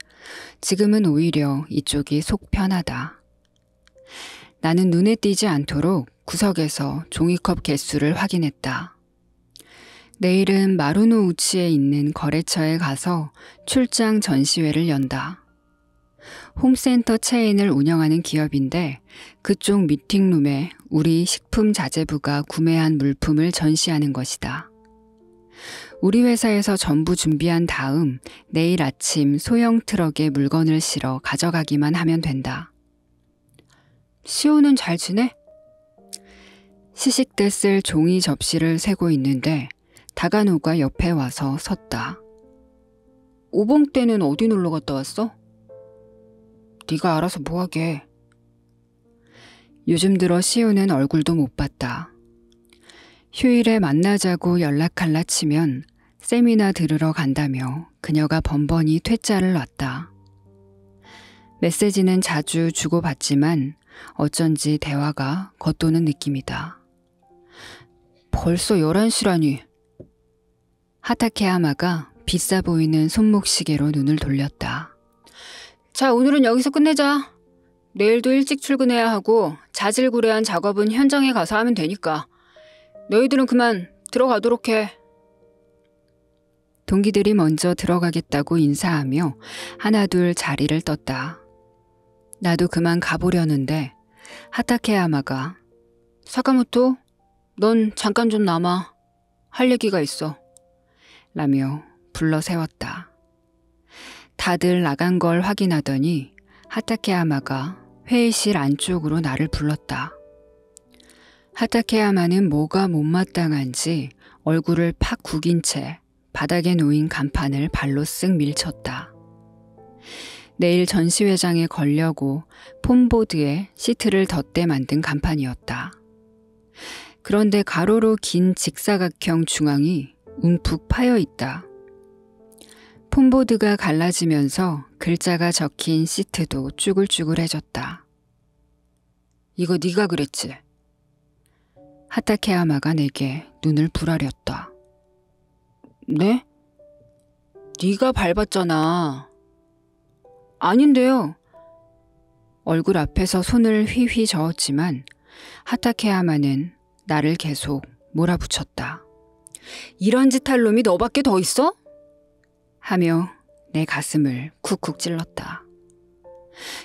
지금은 오히려 이쪽이 속 편하다. 나는 눈에 띄지 않도록 구석에서 종이컵 개수를 확인했다. 내일은 마루노 우치에 있는 거래처에 가서 출장 전시회를 연다. 홈센터 체인을 운영하는 기업인데 그쪽 미팅룸에 우리 식품 자재부가 구매한 물품을 전시하는 것이다. 우리 회사에서 전부 준비한 다음 내일 아침 소형 트럭에 물건을 실어 가져가기만 하면 된다. 시오는 잘 지내? 시식대 쓸 종이 접시를 세고 있는데 다가노가 옆에 와서 섰다. 오봉 때는 어디 놀러 갔다 왔어? 네가 알아서 뭐하게. 요즘 들어 시오는 얼굴도 못 봤다. 휴일에 만나자고 연락할라 치면 세미나 들으러 간다며 그녀가 번번이 퇴짜를 놨다. 메시지는 자주 주고받지만 어쩐지 대화가 겉도는 느낌이다. 벌써 11시라니. 하타케야마가 비싸 보이는 손목시계로 눈을 돌렸다. 자, 오늘은 여기서 끝내자. 내일도 일찍 출근해야 하고 자질구레한 작업은 현장에 가서 하면 되니까. 너희들은 그만 들어가도록 해. 동기들이 먼저 들어가겠다고 인사하며 하나둘 자리를 떴다. 나도 그만 가보려는데 하타케야마가 사카모토, 넌 잠깐 좀 남아. 할 얘기가 있어. 라며 불러 세웠다. 다들 나간 걸 확인하더니 하타케야마가 회의실 안쪽으로 나를 불렀다. 하타케야마는 뭐가 못마땅한지 얼굴을 팍 구긴 채 바닥에 놓인 간판을 발로 쓱 밀쳤다. 내일 전시회장에 걸려고 폼보드에 시트를 덧대 만든 간판이었다. 그런데 가로로 긴 직사각형 중앙이 움푹 파여 있다. 폼보드가 갈라지면서 글자가 적힌 시트도 쭈글쭈글해졌다. 이거 네가 그랬지? 하타케야마가 내게 눈을 부라렸다. 네? 네가 밟았잖아. 아닌데요. 얼굴 앞에서 손을 휘휘 저었지만 하타케야마는 나를 계속 몰아붙였다. 이런 짓 할 놈이 너밖에 더 있어? 하며 내 가슴을 쿡쿡 찔렀다.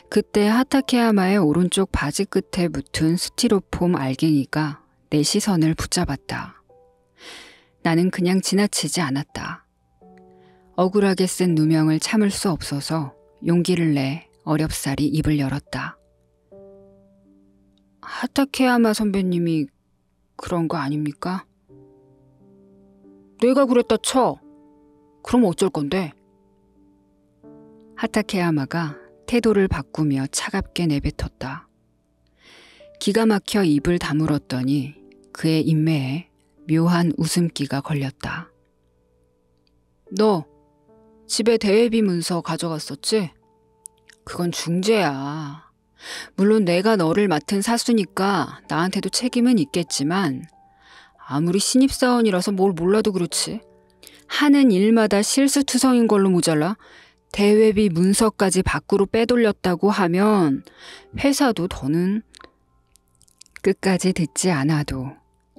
그때 하타케야마의 오른쪽 바지 끝에 묻은 스티로폼 알갱이가 내 시선을 붙잡았다. 나는 그냥 지나치지 않았다. 억울하게 쓴 누명을 참을 수 없어서 용기를 내 어렵사리 입을 열었다. 하타케야마 선배님이 그런 거 아닙니까? 내가 그랬다 쳐. 그럼 어쩔 건데? 하타케야마가 태도를 바꾸며 차갑게 내뱉었다. 기가 막혀 입을 다물었더니 그의 인매에 묘한 웃음기가 걸렸다. 너 집에 대회비 문서 가져갔었지? 그건 중재야. 물론 내가 너를 맡은 사수니까 나한테도 책임은 있겠지만 아무리 신입사원이라서 뭘 몰라도 그렇지. 하는 일마다 실수투성인 걸로 모자라 대회비 문서까지 밖으로 빼돌렸다고 하면 회사도 더는. 끝까지 듣지 않아도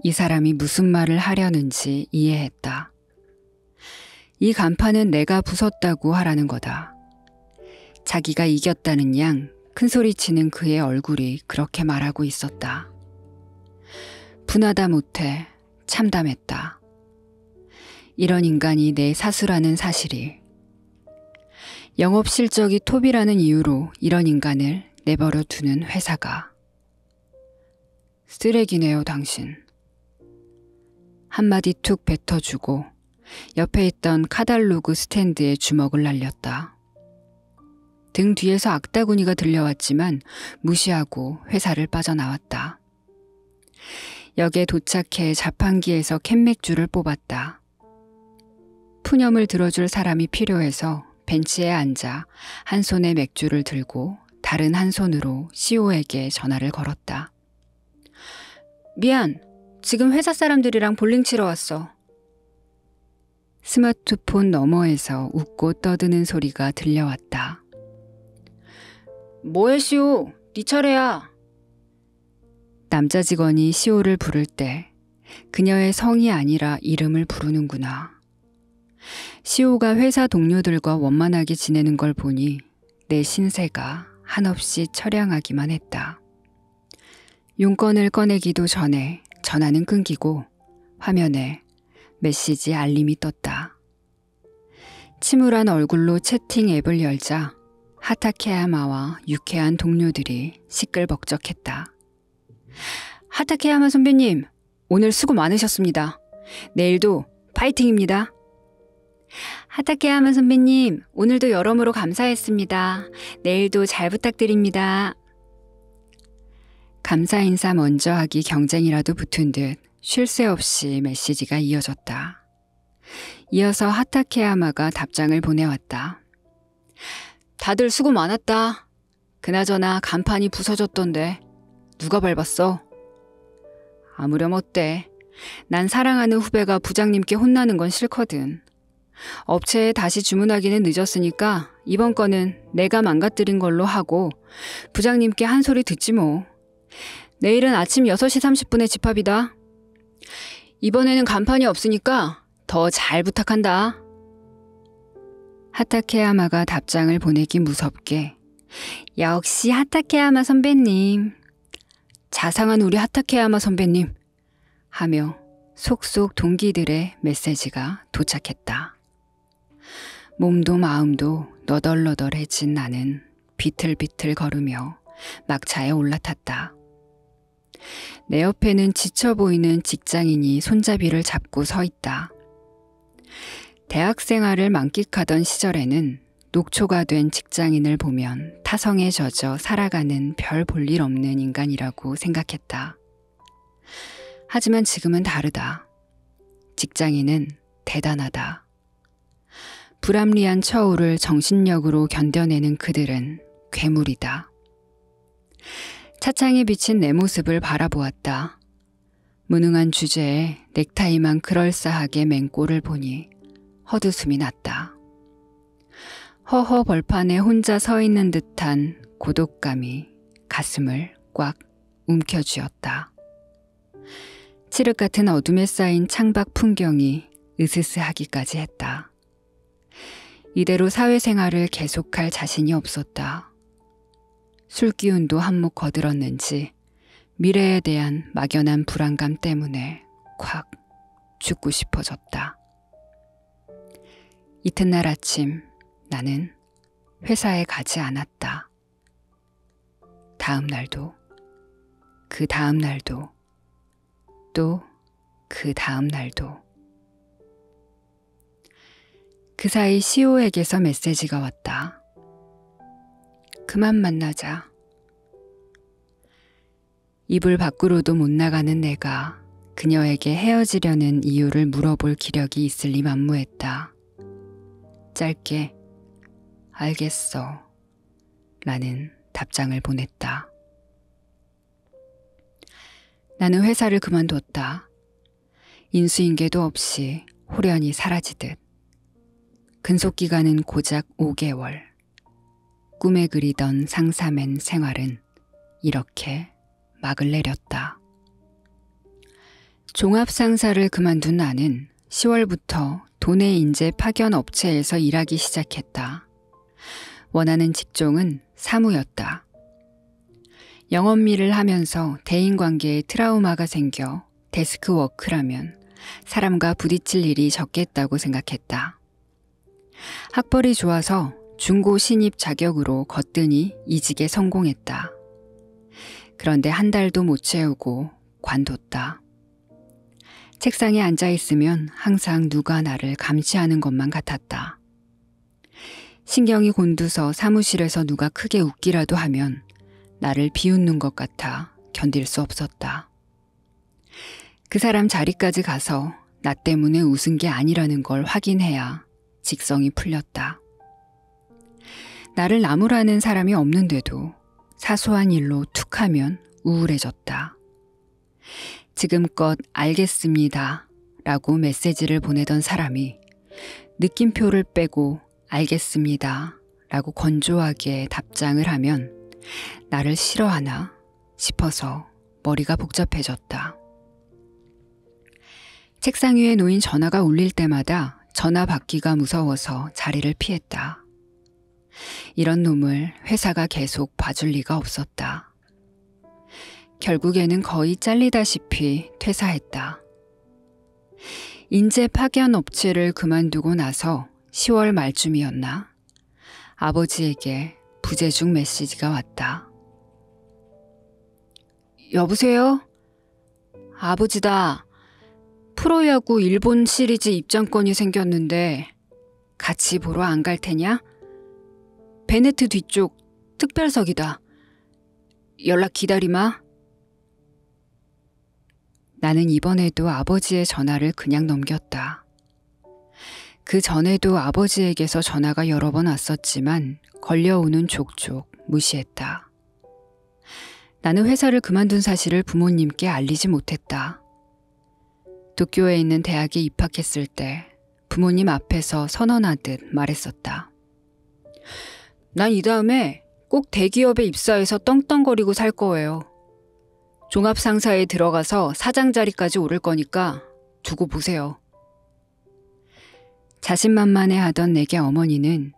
이 사람이 무슨 말을 하려는지 이해했다. 이 간판은 내가 부쉈다고 하라는 거다. 자기가 이겼다는 양 큰소리치는 그의 얼굴이 그렇게 말하고 있었다. 분하다 못해 참담했다. 이런 인간이 내 사수라는 사실이. 영업 실적이 톱이라는 이유로 이런 인간을 내버려 두는 회사가. 쓰레기네요, 당신. 한마디 툭 뱉어주고 옆에 있던 카달로그 스탠드에 주먹을 날렸다. 등 뒤에서 악다구니가 들려왔지만 무시하고 회사를 빠져나왔다. 역에 도착해 자판기에서 캔맥주를 뽑았다. 푸념을 들어줄 사람이 필요해서 벤치에 앉아 한 손에 맥주를 들고 다른 한 손으로 CEO에게 전화를 걸었다. 미안, 지금 회사 사람들이랑 볼링 치러 왔어. 스마트폰 너머에서 웃고 떠드는 소리가 들려왔다. 뭐해 시오? 네 차례야. 남자 직원이 시오를 부를 때 그녀의 성이 아니라 이름을 부르는구나. 시오가 회사 동료들과 원만하게 지내는 걸 보니 내 신세가 한없이 처량하기만 했다. 용건을 꺼내기도 전에 전화는 끊기고 화면에 메시지 알림이 떴다. 침울한 얼굴로 채팅 앱을 열자 하타케야마와 유쾌한 동료들이 시끌벅적했다. 하타케야마 선배님, 오늘 수고 많으셨습니다. 내일도 파이팅입니다. 하타케야마 선배님, 오늘도 여러모로 감사했습니다. 내일도 잘 부탁드립니다. 감사 인사 먼저 하기 경쟁이라도 붙은 듯 쉴 새 없이 메시지가 이어졌다. 이어서 하타케야마가 답장을 보내왔다. 다들 수고 많았다. 그나저나 간판이 부서졌던데 누가 밟았어? 아무렴 어때? 난 사랑하는 후배가 부장님께 혼나는 건 싫거든. 업체에 다시 주문하기는 늦었으니까 이번 건은 내가 망가뜨린 걸로 하고 부장님께 한 소리 듣지 뭐. 내일은 아침 6시 30분에 집합이다. 이번에는 간판이 없으니까 더 잘 부탁한다. 하타케야마가 답장을 보내기 무섭게 역시 하타케야마 선배님, 자상한 우리 하타케야마 선배님 하며 속속 동기들의 메시지가 도착했다. 몸도 마음도 너덜너덜해진 나는 비틀비틀 걸으며 막차에 올라탔다. 내 옆에는 지쳐 보이는 직장인이 손잡이를 잡고 서 있다. 대학 생활을 만끽하던 시절에는 녹초가 된 직장인을 보면 타성에 젖어 살아가는 별 볼 일 없는 인간이라고 생각했다. 하지만 지금은 다르다. 직장인은 대단하다. 불합리한 처우를 정신력으로 견뎌내는 그들은 괴물이다. 차창에 비친 내 모습을 바라보았다. 무능한 주제에 넥타이만 그럴싸하게 맨 꼴을 보니 헛웃음이 났다. 허허 벌판에 혼자 서 있는 듯한 고독감이 가슴을 꽉 움켜쥐었다. 칠흑 같은 어둠에 쌓인 창밖 풍경이 으스스하기까지 했다. 이대로 사회생활을 계속할 자신이 없었다. 술기운도 한몫 거들었는지 미래에 대한 막연한 불안감 때문에 콱 죽고 싶어졌다. 이튿날 아침 나는 회사에 가지 않았다. 다음 날도, 그 다음 날도, 또 그 다음 날도. 그 사이 CEO에게서 메시지가 왔다. 그만 만나자. 이불 밖으로도 못 나가는 내가 그녀에게 헤어지려는 이유를 물어볼 기력이 있을 리 만무했다. 짧게 알겠어 라는 답장을 보냈다. 나는 회사를 그만뒀다. 인수인계도 없이 호련히 사라지듯. 근속기간은 고작 5개월. 꿈에 그리던 상사맨 생활은 이렇게 막을 내렸다. 종합상사를 그만둔 나는 10월부터 도내 인재 파견 업체에서 일하기 시작했다. 원하는 직종은 사무였다. 영업일을 하면서 대인관계에 트라우마가 생겨 데스크워크라면 사람과 부딪힐 일이 적겠다고 생각했다. 학벌이 좋아서 중고 신입 자격으로 거뜬히 이직에 성공했다. 그런데 한 달도 못 채우고 관뒀다. 책상에 앉아있으면 항상 누가 나를 감시하는 것만 같았다. 신경이 곤두서 사무실에서 누가 크게 웃기라도 하면 나를 비웃는 것 같아 견딜 수 없었다. 그 사람 자리까지 가서 나 때문에 웃은 게 아니라는 걸 확인해야 직성이 풀렸다. 나를 나무라는 사람이 없는데도 사소한 일로 툭 하면 우울해졌다. 지금껏 알겠습니다 라고 메시지를 보내던 사람이 느낌표를 빼고 알겠습니다 라고 건조하게 답장을 하면 나를 싫어하나 싶어서 머리가 복잡해졌다. 책상 위에 놓인 전화가 울릴 때마다 전화 받기가 무서워서 자리를 피했다. 이런 놈을 회사가 계속 봐줄 리가 없었다. 결국에는 거의 잘리다시피 퇴사했다. 인재 파견 업체를 그만두고 나서 10월 말쯤이었나? 아버지에게 부재중 메시지가 왔다. 여보세요? 아버지다. 프로야구 일본 시리즈 입장권이 생겼는데 같이 보러 안 갈 테냐? 베네트 뒤쪽 특별석이다. 연락 기다리마. 나는 이번에도 아버지의 전화를 그냥 넘겼다. 그 전에도 아버지에게서 전화가 여러 번 왔었지만 걸려오는 족족 무시했다. 나는 회사를 그만둔 사실을 부모님께 알리지 못했다. 도쿄에 있는 대학에 입학했을 때 부모님 앞에서 선언하듯 말했었다. 난 이 다음에 꼭 대기업에 입사해서 떵떵거리고 살 거예요. 종합상사에 들어가서 사장 자리까지 오를 거니까 두고 보세요. 자신만만해하던 내게 어머니는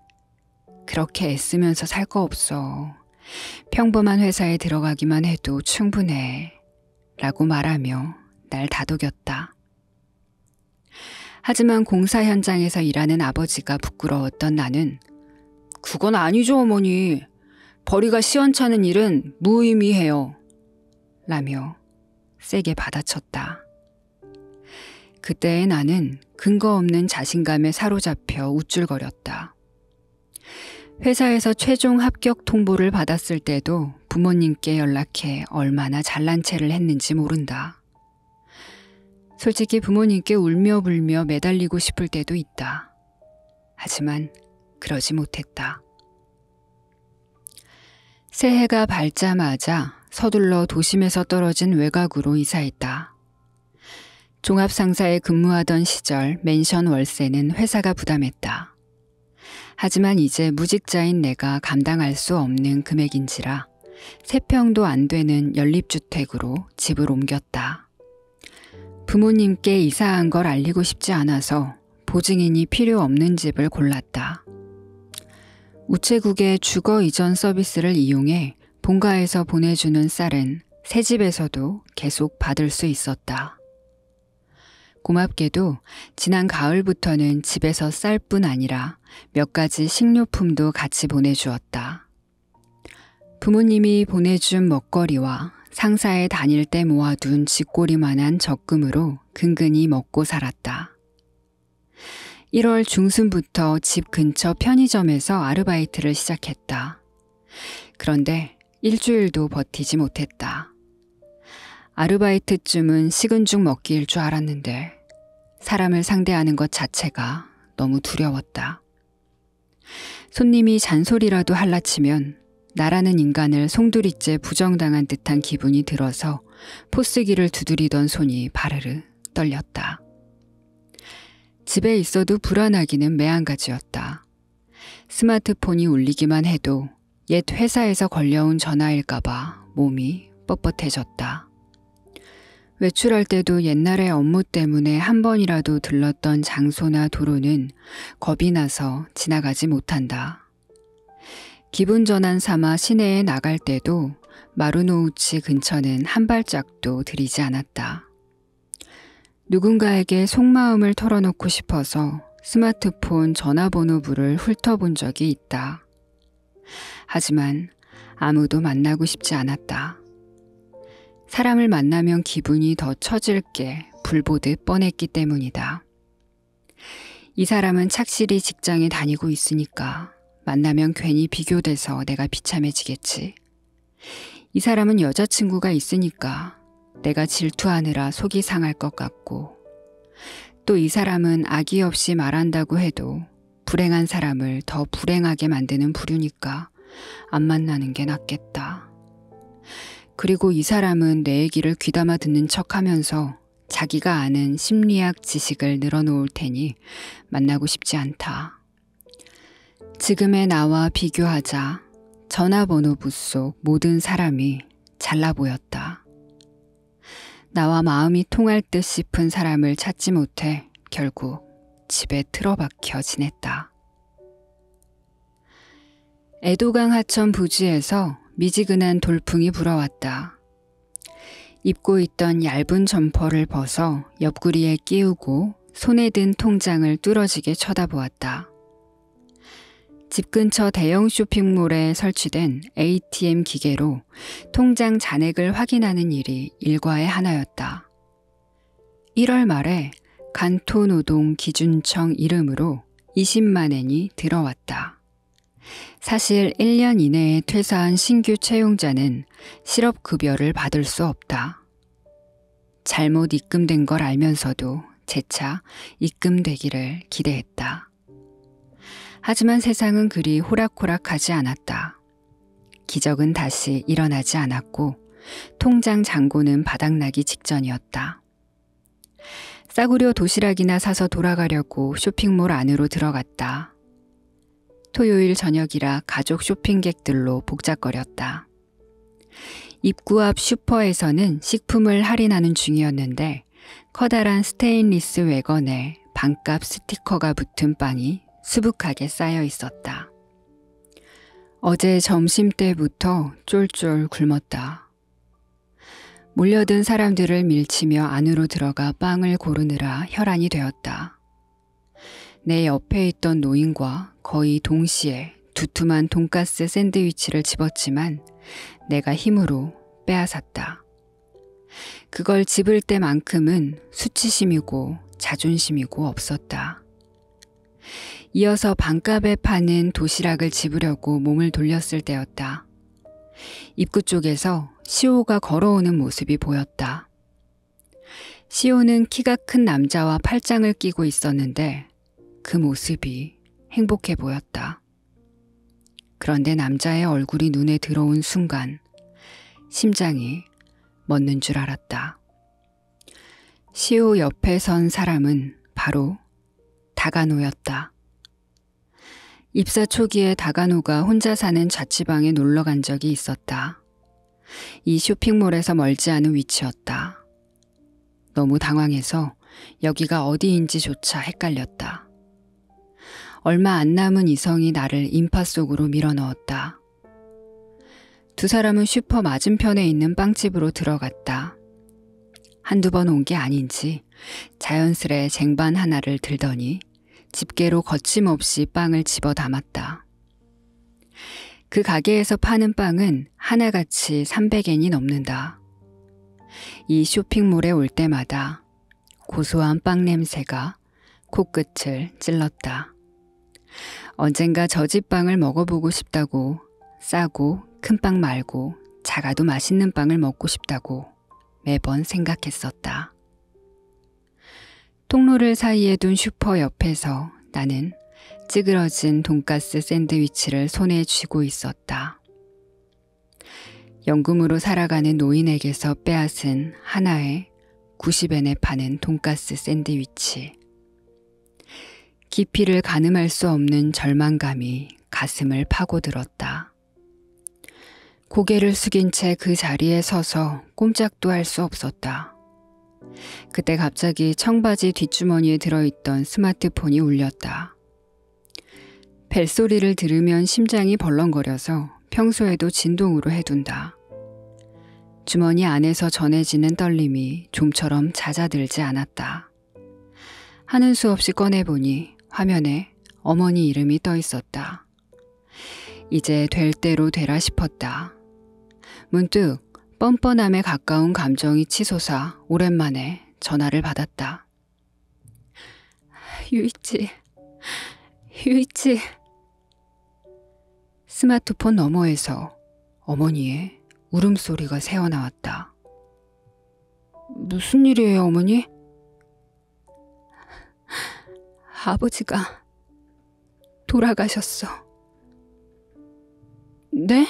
그렇게 애쓰면서 살 거 없어. 평범한 회사에 들어가기만 해도 충분해. 라고 말하며 날 다독였다. 하지만 공사 현장에서 일하는 아버지가 부끄러웠던 나는 그건 아니죠 어머니. 벌이가 시원찮은 일은 무의미해요. 라며 세게 받아쳤다. 그때의 나는 근거 없는 자신감에 사로잡혀 우쭐거렸다. 회사에서 최종 합격 통보를 받았을 때도 부모님께 연락해 얼마나 잘난 체를 했는지 모른다. 솔직히 부모님께 울며 불며 매달리고 싶을 때도 있다. 하지만 그러지 못했다. 새해가 밝자마자 서둘러 도심에서 떨어진 외곽으로 이사했다. 종합상사에 근무하던 시절 맨션 월세는 회사가 부담했다. 하지만 이제 무직자인 내가 감당할 수 없는 금액인지라 3평도 안 되는 연립주택으로 집을 옮겼다. 부모님께 이사한 걸 알리고 싶지 않아서 보증인이 필요 없는 집을 골랐다. 우체국의 주거 이전 서비스를 이용해 본가에서 보내주는 쌀은 새 집에서도 계속 받을 수 있었다. 고맙게도 지난 가을부터는 집에서 쌀뿐 아니라 몇 가지 식료품도 같이 보내주었다. 부모님이 보내준 먹거리와 상사에 다닐 때 모아둔 쥐꼬리만한 적금으로 근근히 먹고 살았다. 1월 중순부터 집 근처 편의점에서 아르바이트를 시작했다. 그런데 일주일도 버티지 못했다. 아르바이트쯤은 식은 죽 먹기일 줄 알았는데 사람을 상대하는 것 자체가 너무 두려웠다. 손님이 잔소리라도 할라치면 나라는 인간을 송두리째 부정당한 듯한 기분이 들어서 포스기를 두드리던 손이 바르르 떨렸다. 집에 있어도 불안하기는 매한가지였다. 스마트폰이 울리기만 해도 옛 회사에서 걸려온 전화일까봐 몸이 뻣뻣해졌다. 외출할 때도 옛날의 업무 때문에 한 번이라도 들렀던 장소나 도로는 겁이 나서 지나가지 못한다. 기분 전환 삼아 시내에 나갈 때도 마루노우치 근처는 한 발짝도 들이지 않았다. 누군가에게 속마음을 털어놓고 싶어서 스마트폰 전화번호부를 훑어본 적이 있다. 하지만 아무도 만나고 싶지 않았다. 사람을 만나면 기분이 더 처질 게 불보듯 뻔했기 때문이다. 이 사람은 착실히 직장에 다니고 있으니까 만나면 괜히 비교돼서 내가 비참해지겠지. 이 사람은 여자친구가 있으니까 내가 질투하느라 속이 상할 것 같고, 또 이 사람은 악의 없이 말한다고 해도 불행한 사람을 더 불행하게 만드는 부류니까 안 만나는 게 낫겠다. 그리고 이 사람은 내 얘기를 귀담아 듣는 척하면서 자기가 아는 심리학 지식을 늘어놓을 테니 만나고 싶지 않다. 지금의 나와 비교하자 전화번호부 속 모든 사람이 잘나 보였다. 나와 마음이 통할 듯 싶은 사람을 찾지 못해 결국 집에 틀어박혀 지냈다. 애도강 하천 부지에서 미지근한 돌풍이 불어왔다. 입고 있던 얇은 점퍼를 벗어 옆구리에 끼우고 손에 든 통장을 뚫어지게 쳐다보았다. 집 근처 대형 쇼핑몰에 설치된 ATM 기계로 통장 잔액을 확인하는 일이 일과의 하나였다. 1월 말에 간토노동 기준청 이름으로 20만 엔이 들어왔다. 사실 1년 이내에 퇴사한 신규 채용자는 실업급여를 받을 수 없다. 잘못 입금된 걸 알면서도 재차 입금되기를 기대했다. 하지만 세상은 그리 호락호락하지 않았다. 기적은 다시 일어나지 않았고 통장 잔고는 바닥나기 직전이었다. 싸구려 도시락이나 사서 돌아가려고 쇼핑몰 안으로 들어갔다. 토요일 저녁이라 가족 쇼핑객들로 복잡거렸다. 입구 앞 슈퍼에서는 식품을 할인하는 중이었는데 커다란 스테인리스 외건에 반값 스티커가 붙은 빵이 수북하게 쌓여 있었다. 어제 점심때부터 쫄쫄 굶었다. 몰려든 사람들을 밀치며 안으로 들어가 빵을 고르느라 혈안이 되었다. 내 옆에 있던 노인과 거의 동시에 두툼한 돈가스 샌드위치를 집었지만 내가 힘으로 빼앗았다. 그걸 집을 때만큼은 수치심이고 자존심이고 없었다. 이어서 반값에 파는 도시락을 집으려고 몸을 돌렸을 때였다. 입구 쪽에서 시오가 걸어오는 모습이 보였다. 시오는 키가 큰 남자와 팔짱을 끼고 있었는데 그 모습이 행복해 보였다. 그런데 남자의 얼굴이 눈에 들어온 순간 심장이 멎는 줄 알았다. 시오 옆에 선 사람은 바로 다가노였다. 입사 초기에 다가노가 혼자 사는 자취방에 놀러 간 적이 있었다. 이 쇼핑몰에서 멀지 않은 위치였다. 너무 당황해서 여기가 어디인지조차 헷갈렸다. 얼마 안 남은 이성이 나를 인파 속으로 밀어넣었다. 두 사람은 슈퍼 맞은편에 있는 빵집으로 들어갔다. 한두 번 온 게 아닌지 자연스레 쟁반 하나를 들더니 집게로 거침없이 빵을 집어 담았다. 그 가게에서 파는 빵은 하나같이 300엔이 넘는다. 이 쇼핑몰에 올 때마다 고소한 빵 냄새가 코끝을 찔렀다. 언젠가 저 집 빵을 먹어보고 싶다고, 싸고 큰 빵 말고 작아도 맛있는 빵을 먹고 싶다고 매번 생각했었다. 통로를 사이에 둔 슈퍼 옆에서 나는 찌그러진 돈가스 샌드위치를 손에 쥐고 있었다. 연금으로 살아가는 노인에게서 빼앗은 하나에 90엔에 파는 돈가스 샌드위치. 깊이를 가늠할 수 없는 절망감이 가슴을 파고들었다. 고개를 숙인 채 그 자리에 서서 꼼짝도 할 수 없었다. 그때 갑자기 청바지 뒷주머니에 들어있던 스마트폰이 울렸다. 벨소리를 들으면 심장이 벌렁거려서 평소에도 진동으로 해둔다. 주머니 안에서 전해지는 떨림이 좀처럼 잦아들지 않았다. 하는 수 없이 꺼내보니 화면에 어머니 이름이 떠 있었다. 이제 될 대로 되라 싶었다. 문득 뻔뻔함에 가까운 감정이 치솟아 오랜만에 전화를 받았다. 유이치. 스마트폰 너머에서 어머니의 울음소리가 새어나왔다. 무슨 일이에요, 어머니? 아버지가 돌아가셨어. 네?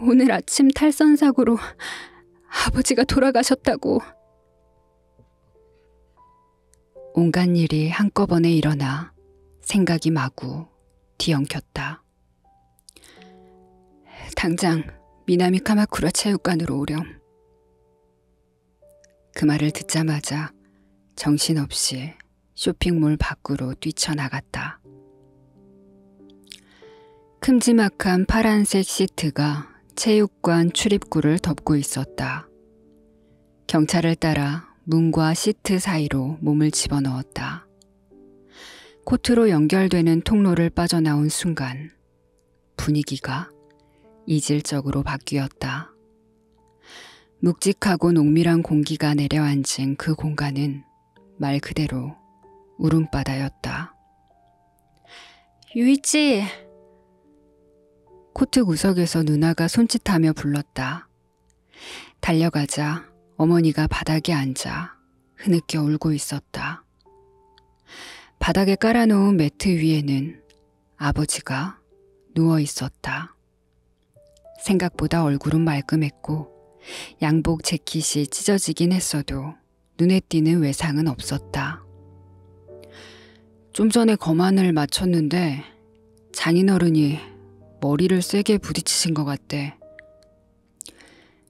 오늘 아침 탈선 사고로 아버지가 돌아가셨다고. 온갖 일이 한꺼번에 일어나 생각이 마구 뒤엉켰다. 당장 미나미 카마쿠라 체육관으로 오렴. 그 말을 듣자마자 정신없이 쇼핑몰 밖으로 뛰쳐나갔다. 큼지막한 파란색 시트가 체육관 출입구를 덮고 있었다. 경찰을 따라 문과 시트 사이로 몸을 집어넣었다. 코트로 연결되는 통로를 빠져나온 순간 분위기가 이질적으로 바뀌었다. 묵직하고 농밀한 공기가 내려앉은 그 공간은 말 그대로 울음바다였다. 유이치! 코트 구석에서 누나가 손짓하며 불렀다. 달려가자 어머니가 바닥에 앉아 흐느껴 울고 있었다. 바닥에 깔아놓은 매트 위에는 아버지가 누워 있었다. 생각보다 얼굴은 말끔했고 양복 재킷이 찢어지긴 했어도 눈에 띄는 외상은 없었다. 좀 전에 검안을 마쳤는데 장인어른이 머리를 세게 부딪히신 것 같대.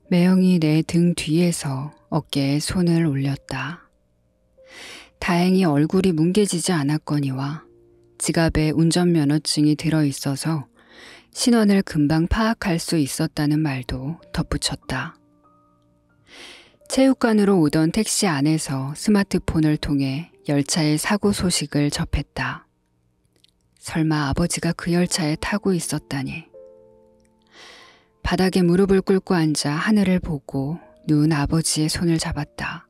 매형이 내 등 뒤에서 어깨에 손을 올렸다. 다행히 얼굴이 뭉개지지 않았거니와 지갑에 운전면허증이 들어있어서 신원을 금방 파악할 수 있었다는 말도 덧붙였다. 체육관으로 오던 택시 안에서 스마트폰을 통해 열차의 사고 소식을 접했다. 설마 아버지가 그 열차에 타고 있었다니. 바닥에 무릎을 꿇고 앉아 하늘을 보고 누운 아버지의 손을 잡았다.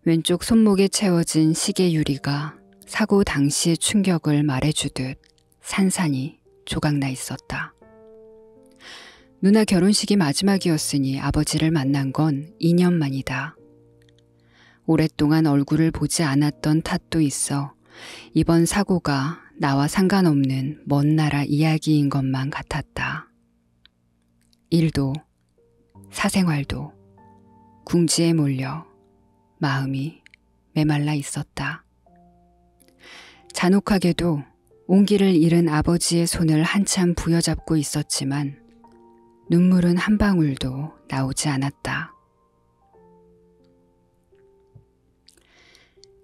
왼쪽 손목에 채워진 시계 유리가 사고 당시의 충격을 말해주듯 산산이 조각나 있었다. 누나 결혼식이 마지막이었으니 아버지를 만난 건 2년 만이다. 오랫동안 얼굴을 보지 않았던 탓도 있어 이번 사고가 나와 상관없는 먼 나라 이야기인 것만 같았다. 일도 사생활도 궁지에 몰려 마음이 메말라 있었다. 잔혹하게도 온기를 잃은 아버지의 손을 한참 부여잡고 있었지만 눈물은 한 방울도 나오지 않았다.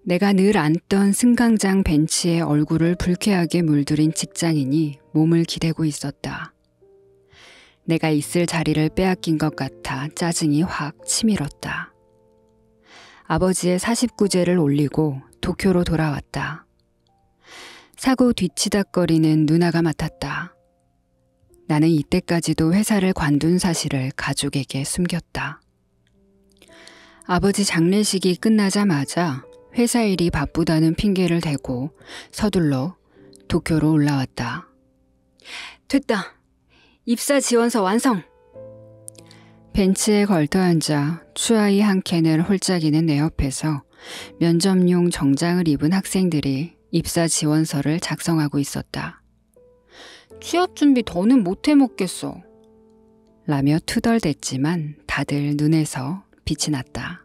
내가 늘 앉던 승강장 벤치에 얼굴을 불쾌하게 물들인 직장인이 몸을 기대고 있었다. 내가 있을 자리를 빼앗긴 것 같아 짜증이 확 치밀었다. 아버지의 49제를 올리고 도쿄로 돌아왔다. 사고 뒤치닥거리는 누나가 맡았다. 나는 이때까지도 회사를 관둔 사실을 가족에게 숨겼다. 아버지 장례식이 끝나자마자 회사 일이 바쁘다는 핑계를 대고 서둘러 도쿄로 올라왔다. 됐다. 입사 지원서 완성! 벤치에 걸터앉아 추아이 한 캔을 홀짝이는 내 옆에서 면접용 정장을 입은 학생들이 입사 지원서를 작성하고 있었다. 취업 준비 더는 못 해먹겠어. 라며 투덜댔지만 다들 눈에서 빛이 났다.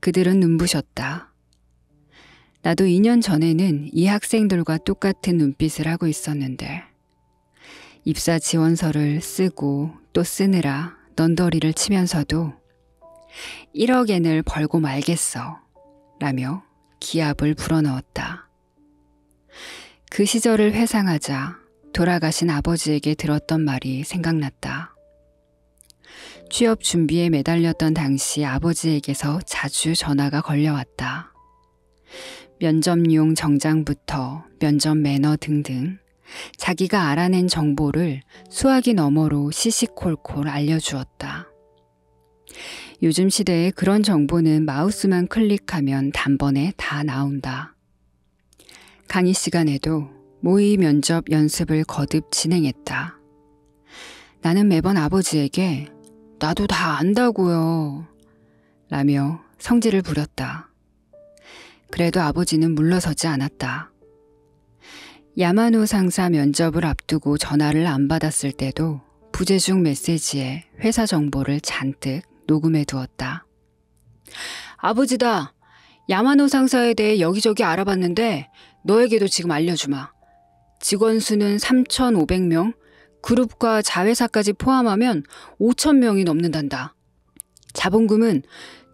그들은 눈부셨다. 나도 2년 전에는 이 학생들과 똑같은 눈빛을 하고 있었는데 입사 지원서를 쓰고 또 쓰느라 넌더리를 치면서도 1억엔을 벌고 말겠어 라며 기합을 불어넣었다. 그 시절을 회상하자 돌아가신 아버지에게 들었던 말이 생각났다. 취업 준비에 매달렸던 당시 아버지에게서 자주 전화가 걸려왔다. 면접용 정장부터 면접 매너 등등 자기가 알아낸 정보를 수화기 너머로 시시콜콜 알려주었다. 요즘 시대에 그런 정보는 마우스만 클릭하면 단번에 다 나온다. 강의 시간에도 모의 면접 연습을 거듭 진행했다. 나는 매번 아버지에게 나도 다 안다고요 라며 성질을 부렸다. 그래도 아버지는 물러서지 않았다. 야마노 상사 면접을 앞두고 전화를 안 받았을 때도 부재중 메시지에 회사 정보를 잔뜩 녹음해 두었다. 아버지다. 야마노 상사에 대해 여기저기 알아봤는데 너에게도 지금 알려주마. 직원 수는 3,500명, 그룹과 자회사까지 포함하면 5,000명이 넘는단다. 자본금은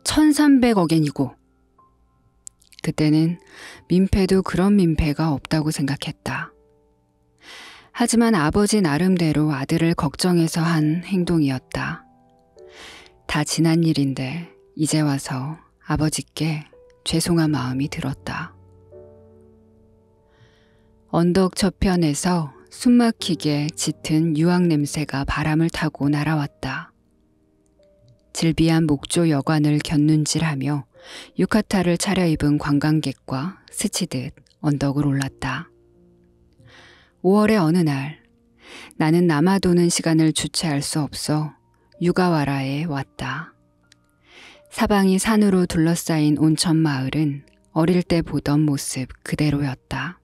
1,300억엔이고. 그때는 민폐도 그런 민폐가 없다고 생각했다. 하지만 아버지 나름대로 아들을 걱정해서 한 행동이었다. 다 지난 일인데 이제 와서 아버지께 죄송한 마음이 들었다. 언덕 저편에서 숨막히게 짙은 유황 냄새가 바람을 타고 날아왔다. 질비한 목조 여관을 곁눈질하며 유카타를 차려입은 관광객과 스치듯 언덕을 올랐다. 5월의 어느 날 나는 남아도는 시간을 주체할 수 없어 유가와라에 왔다. 사방이 산으로 둘러싸인 온천 마을은 어릴 때 보던 모습 그대로였다.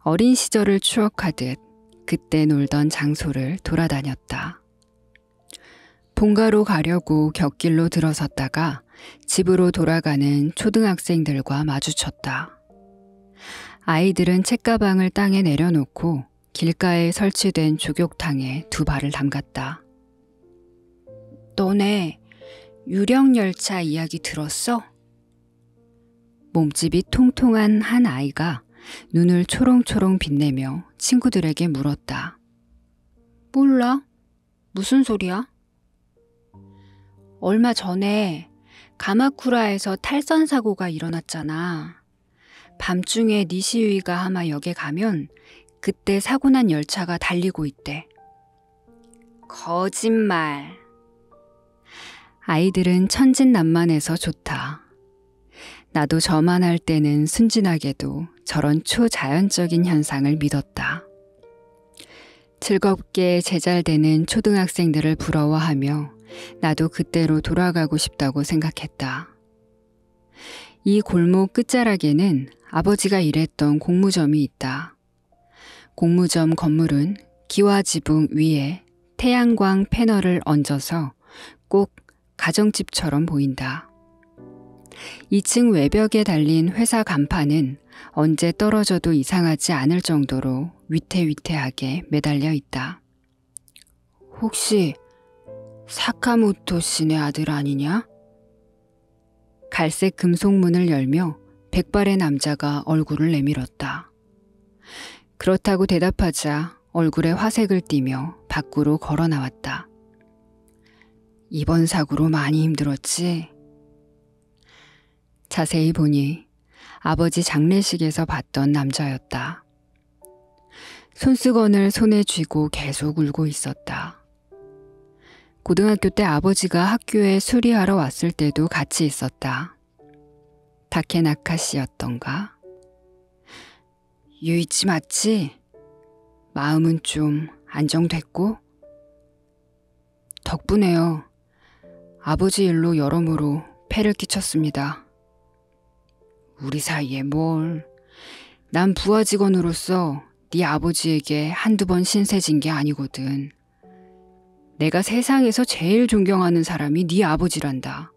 어린 시절을 추억하듯 그때 놀던 장소를 돌아다녔다. 본가로 가려고 곁길로 들어섰다가 집으로 돌아가는 초등학생들과 마주쳤다. 아이들은 책가방을 땅에 내려놓고 길가에 설치된 족욕탕에 두 발을 담갔다. 너네 유령열차 이야기 들었어? 몸집이 통통한 한 아이가 눈을 초롱초롱 빛내며 친구들에게 물었다. 몰라? 무슨 소리야? 얼마 전에 가마쿠라에서 탈선 사고가 일어났잖아. 밤중에 니시유이가 하마 역에 가면 그때 사고 난 열차가 달리고 있대. 거짓말. 아이들은 천진난만해서 좋다. 나도 저만 할 때는 순진하게도 저런 초자연적인 현상을 믿었다. 즐겁게 제잘되는 초등학생들을 부러워하며 나도 그때로 돌아가고 싶다고 생각했다. 이 골목 끝자락에는 아버지가 일했던 공무점이 있다. 공무점 건물은 기와지붕 위에 태양광 패널을 얹어서 꼭 가정집처럼 보인다. 2층 외벽에 달린 회사 간판은 언제 떨어져도 이상하지 않을 정도로 위태위태하게 매달려 있다. 혹시 사카모토 씨네 아들 아니냐? 갈색 금속문을 열며 백발의 남자가 얼굴을 내밀었다. 그렇다고 대답하자 얼굴에 화색을 띠며 밖으로 걸어 나왔다. 이번 사고로 많이 힘들었지? 자세히 보니 아버지 장례식에서 봤던 남자였다. 손수건을 손에 쥐고 계속 울고 있었다. 고등학교 때 아버지가 학교에 수리하러 왔을 때도 같이 있었다. 다케나카 씨였던가? 유이치 맞지? 마음은 좀 안정됐고? 덕분에요. 아버지 일로 여러모로 폐를 끼쳤습니다. 우리 사이에 뭘. 난 부하 직원으로서 네 아버지에게 한두 번 신세진 게 아니거든. 내가 세상에서 제일 존경하는 사람이 네 아버지란다.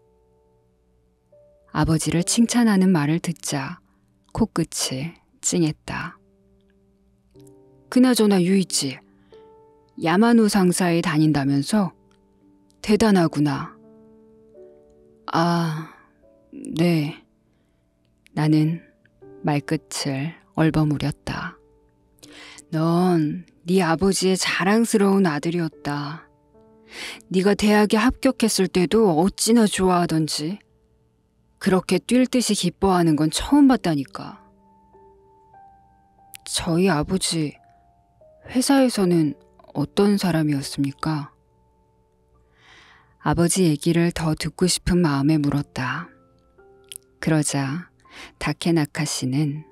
아버지를 칭찬하는 말을 듣자 코끝이 찡했다. 그나저나 유이치, 야마노 상사에 다닌다면서? 대단하구나. 아, 네. 나는 말끝을 얼버무렸다. 넌 네 아버지의 자랑스러운 아들이었다. 네가 대학에 합격했을 때도 어찌나 좋아하던지. 그렇게 뛸 듯이 기뻐하는 건 처음 봤다니까. 저희 아버지 회사에서는 어떤 사람이었습니까? 아버지 얘기를 더 듣고 싶은 마음에 물었다. 그러자 다케나카 씨는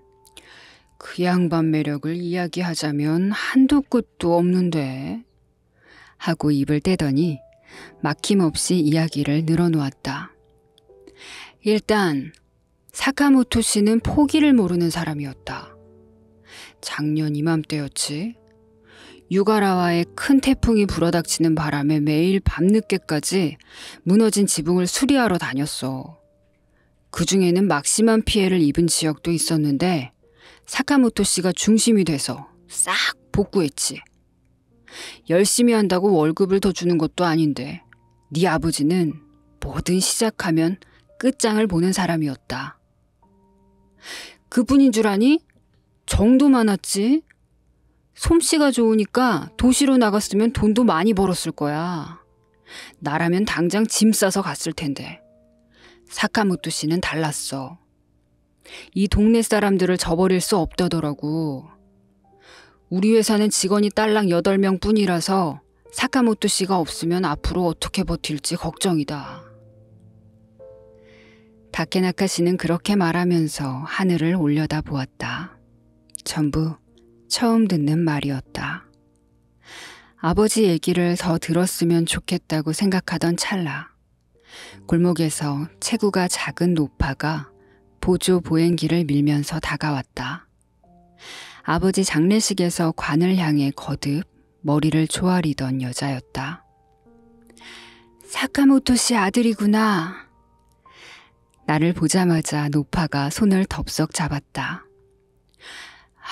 그 양반 매력을 이야기하자면 한도 끝도 없는데 하고 입을 떼더니 막힘없이 이야기를 늘어놓았다. 일단 사카모토 씨는 포기를 모르는 사람이었다. 작년 이맘때였지. 유가라와의 큰 태풍이 불어닥치는 바람에 매일 밤늦게까지 무너진 지붕을 수리하러 다녔어. 그중에는 막심한 피해를 입은 지역도 있었는데 사카모토 씨가 중심이 돼서 싹 복구했지. 열심히 한다고 월급을 더 주는 것도 아닌데 네 아버지는 뭐든 시작하면 끝장을 보는 사람이었다. 그뿐인 줄 아니? 정도 많았지? 솜씨가 좋으니까 도시로 나갔으면 돈도 많이 벌었을 거야. 나라면 당장 짐 싸서 갔을 텐데. 사카모토 씨는 달랐어. 이 동네 사람들을 저버릴 수 없다더라고. 우리 회사는 직원이 딸랑 8명 뿐이라서 사카모토 씨가 없으면 앞으로 어떻게 버틸지 걱정이다. 다케나카 씨는 그렇게 말하면서 하늘을 올려다 보았다. 전부 처음 듣는 말이었다. 아버지 얘기를 더 들었으면 좋겠다고 생각하던 찰나 골목에서 체구가 작은 노파가 보조 보행기를 밀면서 다가왔다. 아버지 장례식에서 관을 향해 거듭 머리를 조아리던 여자였다. 사카모토 씨 아들이구나. 나를 보자마자 노파가 손을 덥석 잡았다.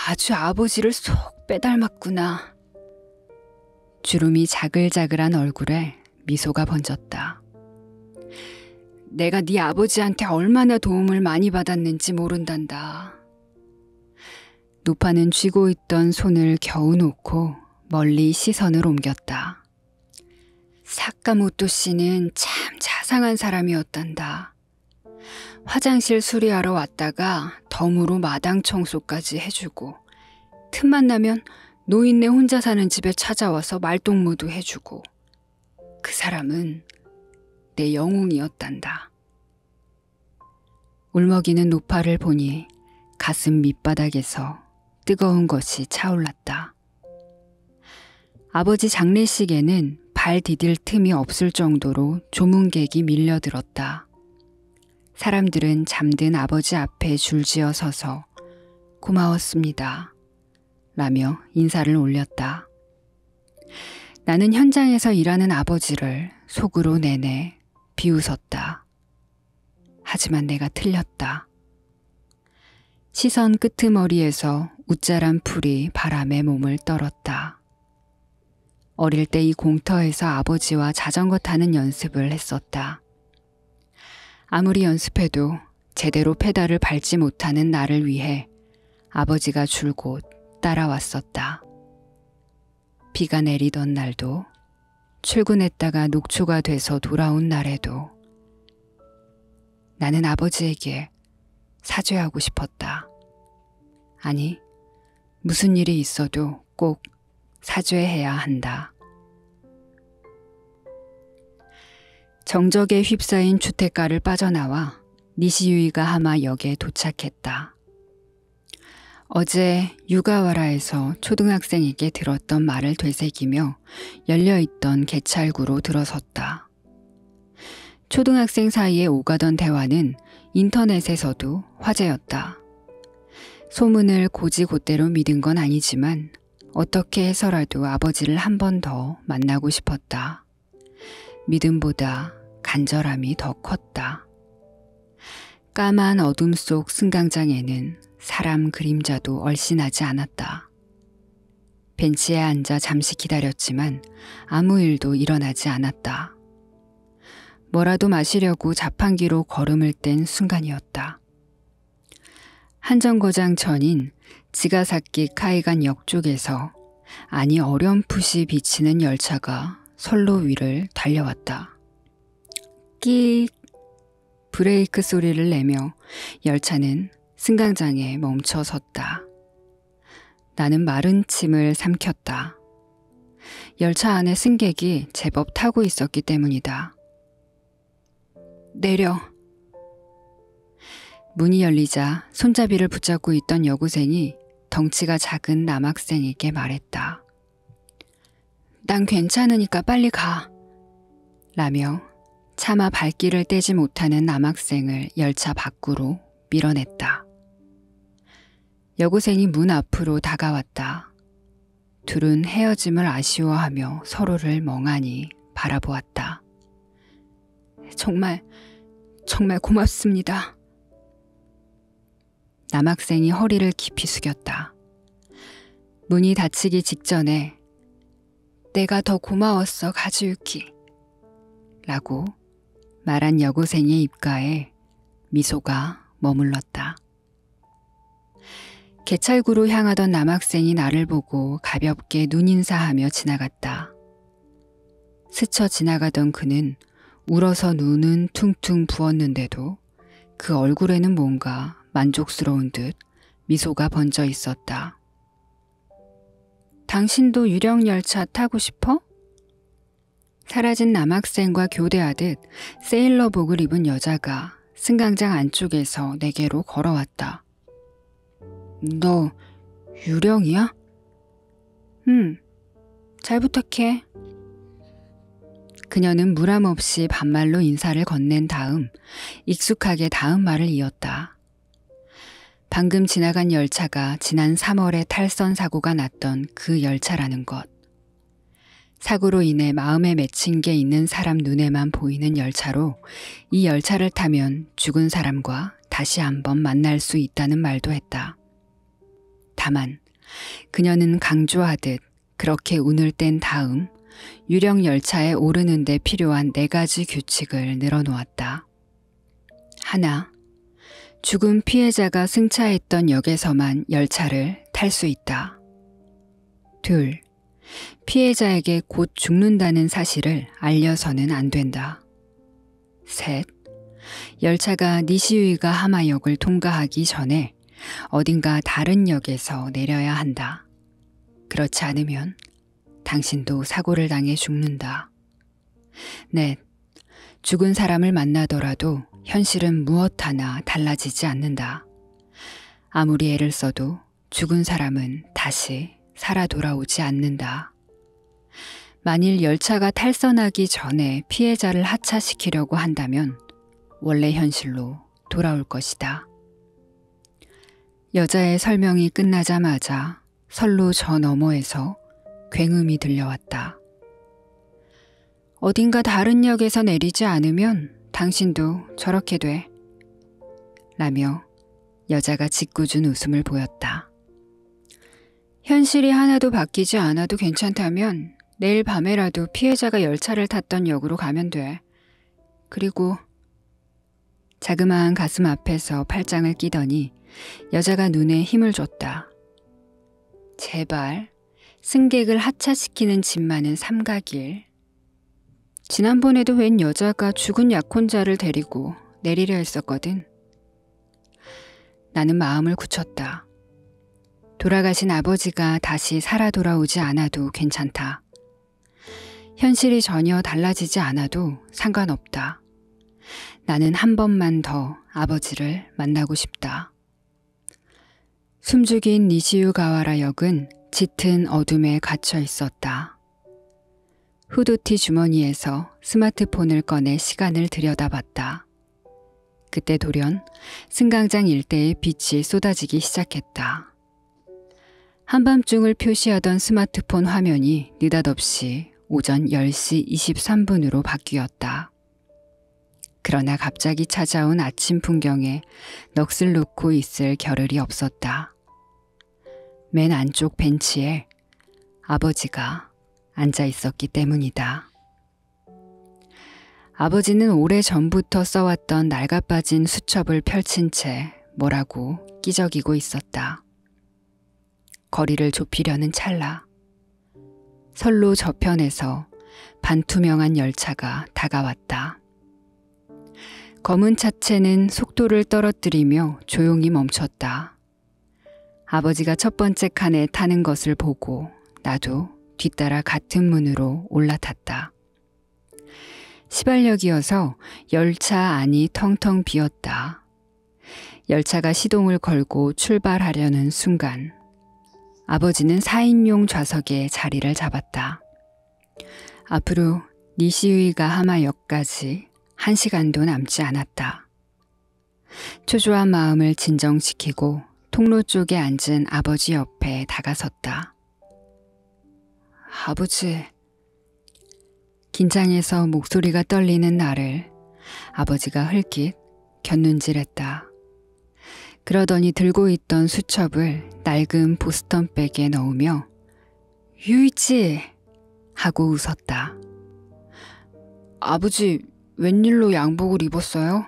아주 아버지를 쏙 빼닮았구나. 주름이 자글자글한 얼굴에 미소가 번졌다. 내가 네 아버지한테 얼마나 도움을 많이 받았는지 모른단다. 노파는 쥐고 있던 손을 겨우 놓고 멀리 시선을 옮겼다. 사카모토 씨는 참 자상한 사람이었단다. 화장실 수리하러 왔다가 덤으로 마당 청소까지 해주고 틈만 나면 노인네 혼자 사는 집에 찾아와서 말동무도 해주고 그 사람은 내 영웅이었단다. 울먹이는 노파를 보니 가슴 밑바닥에서 뜨거운 것이 차올랐다. 아버지 장례식에는 발 디딜 틈이 없을 정도로 조문객이 밀려들었다. 사람들은 잠든 아버지 앞에 줄지어 서서 고마웠습니다 라며 인사를 올렸다. 나는 현장에서 일하는 아버지를 속으로 내내 비웃었다. 하지만 내가 틀렸다. 시선 끄트머리에서 웃자란 풀이 바람에 몸을 떨었다. 어릴 때 이 공터에서 아버지와 자전거 타는 연습을 했었다. 아무리 연습해도 제대로 페달을 밟지 못하는 나를 위해 아버지가 줄곧 따라왔었다. 비가 내리던 날도, 출근했다가 녹초가 돼서 돌아온 날에도 나는 아버지에게 사죄하고 싶었다. 아니, 무슨 일이 있어도 꼭 사죄해야 한다. 정적에 휩싸인 주택가를 빠져나와 니시유이가 하마 역에 도착했다. 어제 유가와라에서 초등학생에게 들었던 말을 되새기며 열려있던 개찰구로 들어섰다. 초등학생 사이에 오가던 대화는 인터넷에서도 화제였다. 소문을 고지곧대로 믿은 건 아니지만 어떻게 해서라도 아버지를 한 번 더 만나고 싶었다. 믿음보다 간절함이 더 컸다. 까만 어둠 속 승강장에는 사람 그림자도 얼씬하지 않았다. 벤치에 앉아 잠시 기다렸지만 아무 일도 일어나지 않았다. 뭐라도 마시려고 자판기로 걸음을 뗀 순간이었다. 한정거장 전인 지가사키 카이간 역 쪽에서 아니 어렴풋이 비치는 열차가 선로 위를 달려왔다. 끼익 브레이크 소리를 내며 열차는 승강장에 멈춰 섰다. 나는 마른 침을 삼켰다. 열차 안에 승객이 제법 타고 있었기 때문이다. 내려. 문이 열리자 손잡이를 붙잡고 있던 여고생이 덩치가 작은 남학생에게 말했다. 난 괜찮으니까 빨리 가. 라며 차마 발길을 떼지 못하는 남학생을 열차 밖으로 밀어냈다. 여고생이 문 앞으로 다가왔다. 둘은 헤어짐을 아쉬워하며 서로를 멍하니 바라보았다. 정말 고맙습니다. 남학생이 허리를 깊이 숙였다. 문이 닫히기 직전에 내가 더 고마웠어, 가즈유키. 라고 말한 여고생의 입가에 미소가 머물렀다. 개찰구로 향하던 남학생이 나를 보고 가볍게 눈인사하며 지나갔다. 스쳐 지나가던 그는 울어서 눈은 퉁퉁 부었는데도 그 얼굴에는 뭔가 만족스러운 듯 미소가 번져 있었다. 당신도 유령열차 타고 싶어? 사라진 남학생과 교대하듯 세일러복을 입은 여자가 승강장 안쪽에서 내게로 걸어왔다. 너 유령이야? 잘 부탁해. 그녀는 무람없이 반말로 인사를 건넨 다음 익숙하게 다음 말을 이었다. 방금 지나간 열차가 지난 3월에 탈선 사고가 났던 그 열차라는 것. 사고로 인해 마음에 맺힌 게 있는 사람 눈에만 보이는 열차로 이 열차를 타면 죽은 사람과 다시 한번 만날 수 있다는 말도 했다. 다만 그녀는 강조하듯 그렇게 운을 뗀 다음 유령 열차에 오르는 데 필요한 4가지 규칙을 늘어놓았다. 하나, 죽은 피해자가 승차했던 역에서만 열차를 탈 수 있다. 둘, 피해자에게 곧 죽는다는 사실을 알려서는 안 된다. 셋, 열차가 니시유이가 하마역을 통과하기 전에 어딘가 다른 역에서 내려야 한다. 그렇지 않으면 당신도 사고를 당해 죽는다. 넷, 죽은 사람을 만나더라도 현실은 무엇 하나 달라지지 않는다. 아무리 애를 써도 죽은 사람은 다시 살아 돌아오지 않는다. 만일 열차가 탈선하기 전에 피해자를 하차시키려고 한다면 원래 현실로 돌아올 것이다. 여자의 설명이 끝나자마자 선로 저 너머에서 굉음이 들려왔다. 어딘가 다른 역에서 내리지 않으면 당신도 저렇게 돼. 라며 여자가 짓궂은 웃음을 보였다. 현실이 하나도 바뀌지 않아도 괜찮다면 내일 밤에라도 피해자가 열차를 탔던 역으로 가면 돼. 그리고 자그마한 가슴 앞에서 팔짱을 끼더니 여자가 눈에 힘을 줬다. 제발 승객을 하차시키는 집 많은 삼각일. 지난번에도 웬 여자가 죽은 약혼자를 데리고 내리려 했었거든. 나는 마음을 굳혔다. 돌아가신 아버지가 다시 살아 돌아오지 않아도 괜찮다. 현실이 전혀 달라지지 않아도 상관없다. 나는 한 번만 더 아버지를 만나고 싶다. 숨죽인 니시유가와라 역은 짙은 어둠에 갇혀 있었다. 후드티 주머니에서 스마트폰을 꺼내 시간을 들여다봤다. 그때 돌연 승강장 일대에 빛이 쏟아지기 시작했다. 한밤중을 표시하던 스마트폰 화면이 느닷없이 오전 10시 23분으로 바뀌었다. 그러나 갑자기 찾아온 아침 풍경에 넋을 놓고 있을 겨를이 없었다. 맨 안쪽 벤치에 아버지가 앉아 있었기 때문이다. 아버지는 오래전부터 써왔던 낡아빠진 수첩을 펼친 채 뭐라고 끼적이고 있었다. 거리를 좁히려는 찰나 선로 저편에서 반투명한 열차가 다가왔다. 검은 차체는 속도를 떨어뜨리며 조용히 멈췄다. 아버지가 첫 번째 칸에 타는 것을 보고 나도 뒤따라 같은 문으로 올라탔다. 시발역이어서 열차 안이 텅텅 비었다. 열차가 시동을 걸고 출발하려는 순간 아버지는 4인용 좌석에 자리를 잡았다. 앞으로 니시우이가하마역까지 1시간도 남지 않았다. 초조한 마음을 진정시키고 통로 쪽에 앉은 아버지 옆에 다가섰다. 아버지. 긴장해서 목소리가 떨리는 나를 아버지가 흘낏 곁눈질했다. 그러더니 들고 있던 수첩을 낡은 보스턴백에 넣으며 유이치 하고 웃었다. 아버지 웬일로 양복을 입었어요?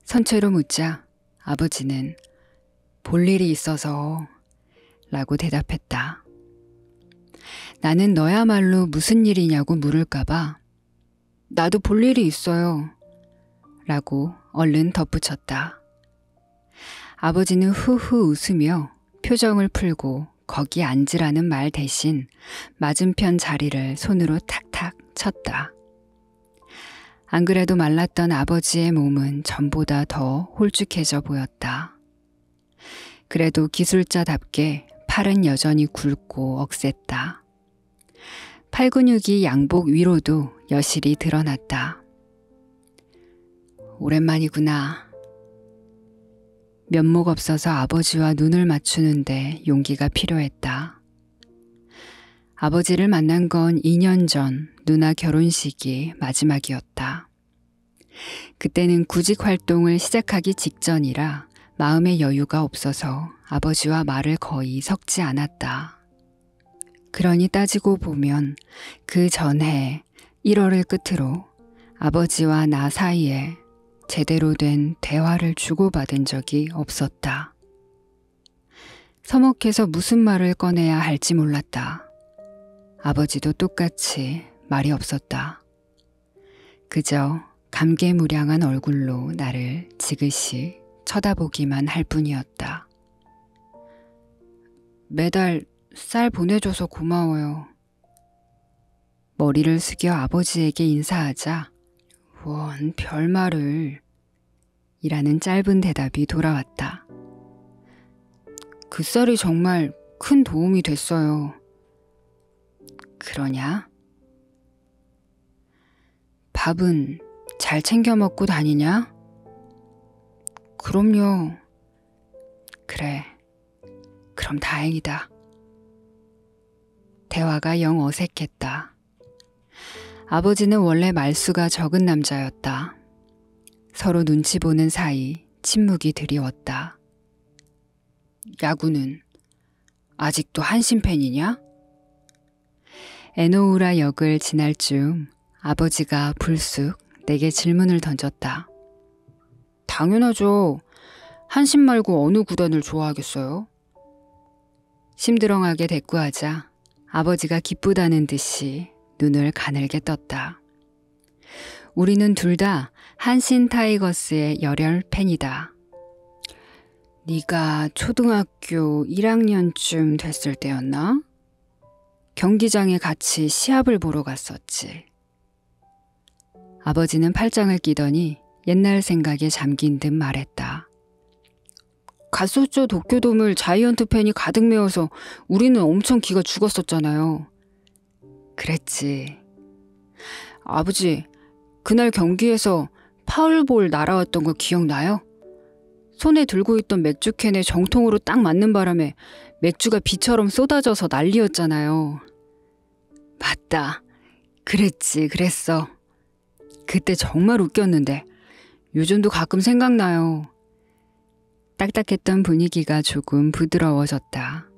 선체로 묻자 아버지는 볼 일이 있어서 라고 대답했다. 나는 너야말로 무슨 일이냐고 물을까봐 나도 볼 일이 있어요 라고 얼른 덧붙였다. 아버지는 후후 웃으며 표정을 풀고 거기 앉으라는 말 대신 맞은편 자리를 손으로 탁탁 쳤다. 안 그래도 말랐던 아버지의 몸은 전보다 더 홀쭉해져 보였다. 그래도 기술자답게 팔은 여전히 굵고 억셌다. 팔 근육이 양복 위로도 여실히 드러났다. 오랜만이구나. 면목 없어서 아버지와 눈을 맞추는데 용기가 필요했다. 아버지를 만난 건 2년 전 누나 결혼식이 마지막이었다. 그때는 구직 활동을 시작하기 직전이라 마음의 여유가 없어서 아버지와 말을 거의 섞지 않았다. 그러니 따지고 보면 그 전해 1월을 끝으로 아버지와 나 사이에 제대로 된 대화를 주고받은 적이 없었다. 서먹해서 무슨 말을 꺼내야 할지 몰랐다. 아버지도 똑같이 말이 없었다. 그저 감개무량한 얼굴로 나를 지그시 쳐다보기만 할 뿐이었다. 매달 쌀 보내줘서 고마워요. 머리를 숙여 아버지에게 인사하자 원 별말을 이라는 짧은 대답이 돌아왔다. 그 쌀이 정말 큰 도움이 됐어요. 그러냐? 밥은 잘 챙겨 먹고 다니냐? 그럼요. 그래. 그럼 다행이다. 대화가 영 어색했다. 아버지는 원래 말수가 적은 남자였다. 서로 눈치 보는 사이 침묵이 드리웠다. 야구는 아직도 한신 팬이냐? 에노우라 역을 지날 즈음 아버지가 불쑥 내게 질문을 던졌다. 당연하죠. 한신 말고 어느 구단을 좋아하겠어요? 심드렁하게 대꾸하자 아버지가 기쁘다는 듯이 눈을 가늘게 떴다. 우리는 둘 다 한신 타이거스의 열혈 팬이다. 네가 초등학교 1학년쯤 됐을 때였나? 경기장에 같이 시합을 보러 갔었지. 아버지는 팔짱을 끼더니 옛날 생각에 잠긴 듯 말했다. 갔었죠. 도쿄돔을 자이언트 팬이 가득 메워서 우리는 엄청 기가 죽었었잖아요. 그랬지. 아버지, 그날 경기에서 파울볼 날아왔던 거 기억나요? 손에 들고 있던 맥주캔에 정통으로 딱 맞는 바람에 맥주가 비처럼 쏟아져서 난리였잖아요. 맞다. 그랬지, 그랬어. 그때 정말 웃겼는데 요즘도 가끔 생각나요. 딱딱했던 분위기가 조금 부드러워졌다.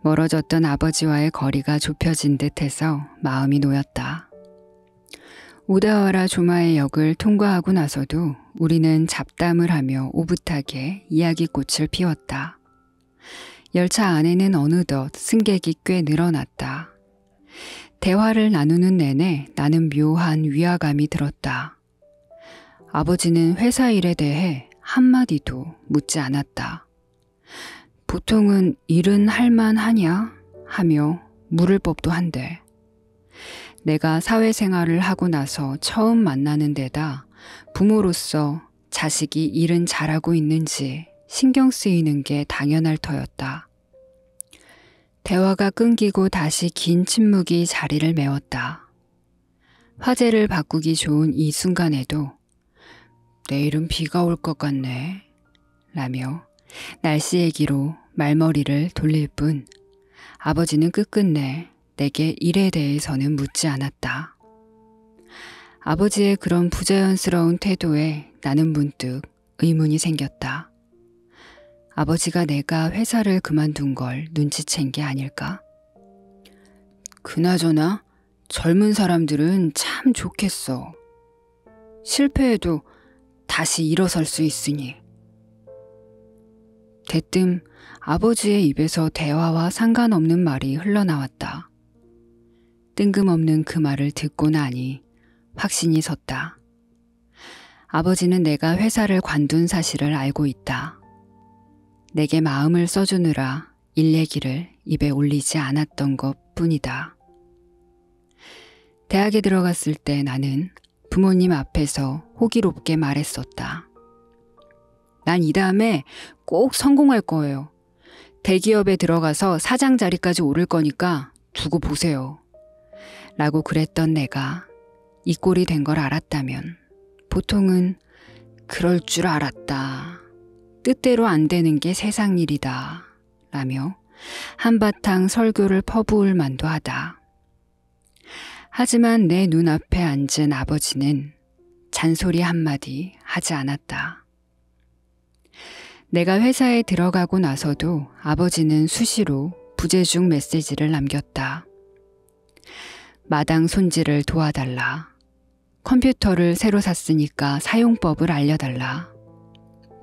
멀어졌던 아버지와의 거리가 좁혀진 듯해서 마음이 놓였다. 오다와라 조마의 역을 통과하고 나서도 우리는 잡담을 하며 오붓하게 이야기꽃을 피웠다. 열차 안에는 어느덧 승객이 꽤 늘어났다. 대화를 나누는 내내 나는 묘한 위화감이 들었다. 아버지는 회사 일에 대해 한마디도 묻지 않았다. 보통은 일은 할만하냐? 하며 물을 법도 한데 내가 사회생활을 하고 나서 처음 만나는 데다 부모로서 자식이 일은 잘하고 있는지 신경 쓰이는 게 당연할 터였다. 대화가 끊기고 다시 긴 침묵이 자리를 메웠다. 화제를 바꾸기 좋은 이 순간에도 내일은 비가 올 것 같네 라며 날씨 얘기로 말머리를 돌릴 뿐 아버지는 끝끝내 내게 일에 대해서는 묻지 않았다. 아버지의 그런 부자연스러운 태도에 나는 문득 의문이 생겼다. 아버지가 내가 회사를 그만둔 걸 눈치챈 게 아닐까? 그나저나 젊은 사람들은 참 좋겠어. 실패해도 다시 일어설 수 있으니. 대뜸 아버지의 입에서 대화와 상관없는 말이 흘러나왔다. 뜬금없는 그 말을 듣고 나니 확신이 섰다. 아버지는 내가 회사를 관둔 사실을 알고 있다. 내게 마음을 써주느라 일 얘기를 입에 올리지 않았던 것 뿐이다. 대학에 들어갔을 때 나는 부모님 앞에서 호기롭게 말했었다. 난 이 다음에 꼭 성공할 거예요. 대기업에 들어가서 사장 자리까지 오를 거니까 두고 보세요. 라고 그랬던 내가 이 꼴이 된 걸 알았다면 보통은 그럴 줄 알았다. 뜻대로 안 되는 게 세상 일이다. 라며 한바탕 설교를 퍼부을 만도 하다. 하지만 내 눈앞에 앉은 아버지는 잔소리 한마디 하지 않았다. 내가 회사에 들어가고 나서도 아버지는 수시로 부재중 메시지를 남겼다. 마당 손질을 도와달라. 컴퓨터를 새로 샀으니까 사용법을 알려달라.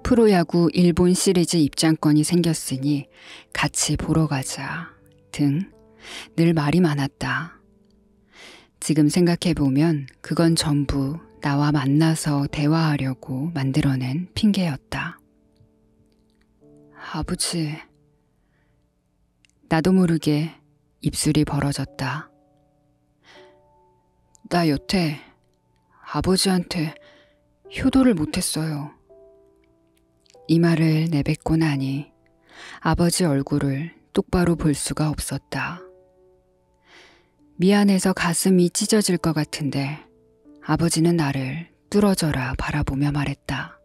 프로야구 일본 시리즈 입장권이 생겼으니 같이 보러 가자 등 늘 말이 많았다. 지금 생각해보면 그건 전부 나와 만나서 대화하려고 만들어낸 핑계였다. 아버지, 나도 모르게 입술이 벌어졌다. 나 여태 아버지한테 효도를 못했어요. 이 말을 내뱉고 나니 아버지 얼굴을 똑바로 볼 수가 없었다. 미안해서 가슴이 찢어질 것 같은데 아버지는 나를 뚫어져라 바라보며 말했다.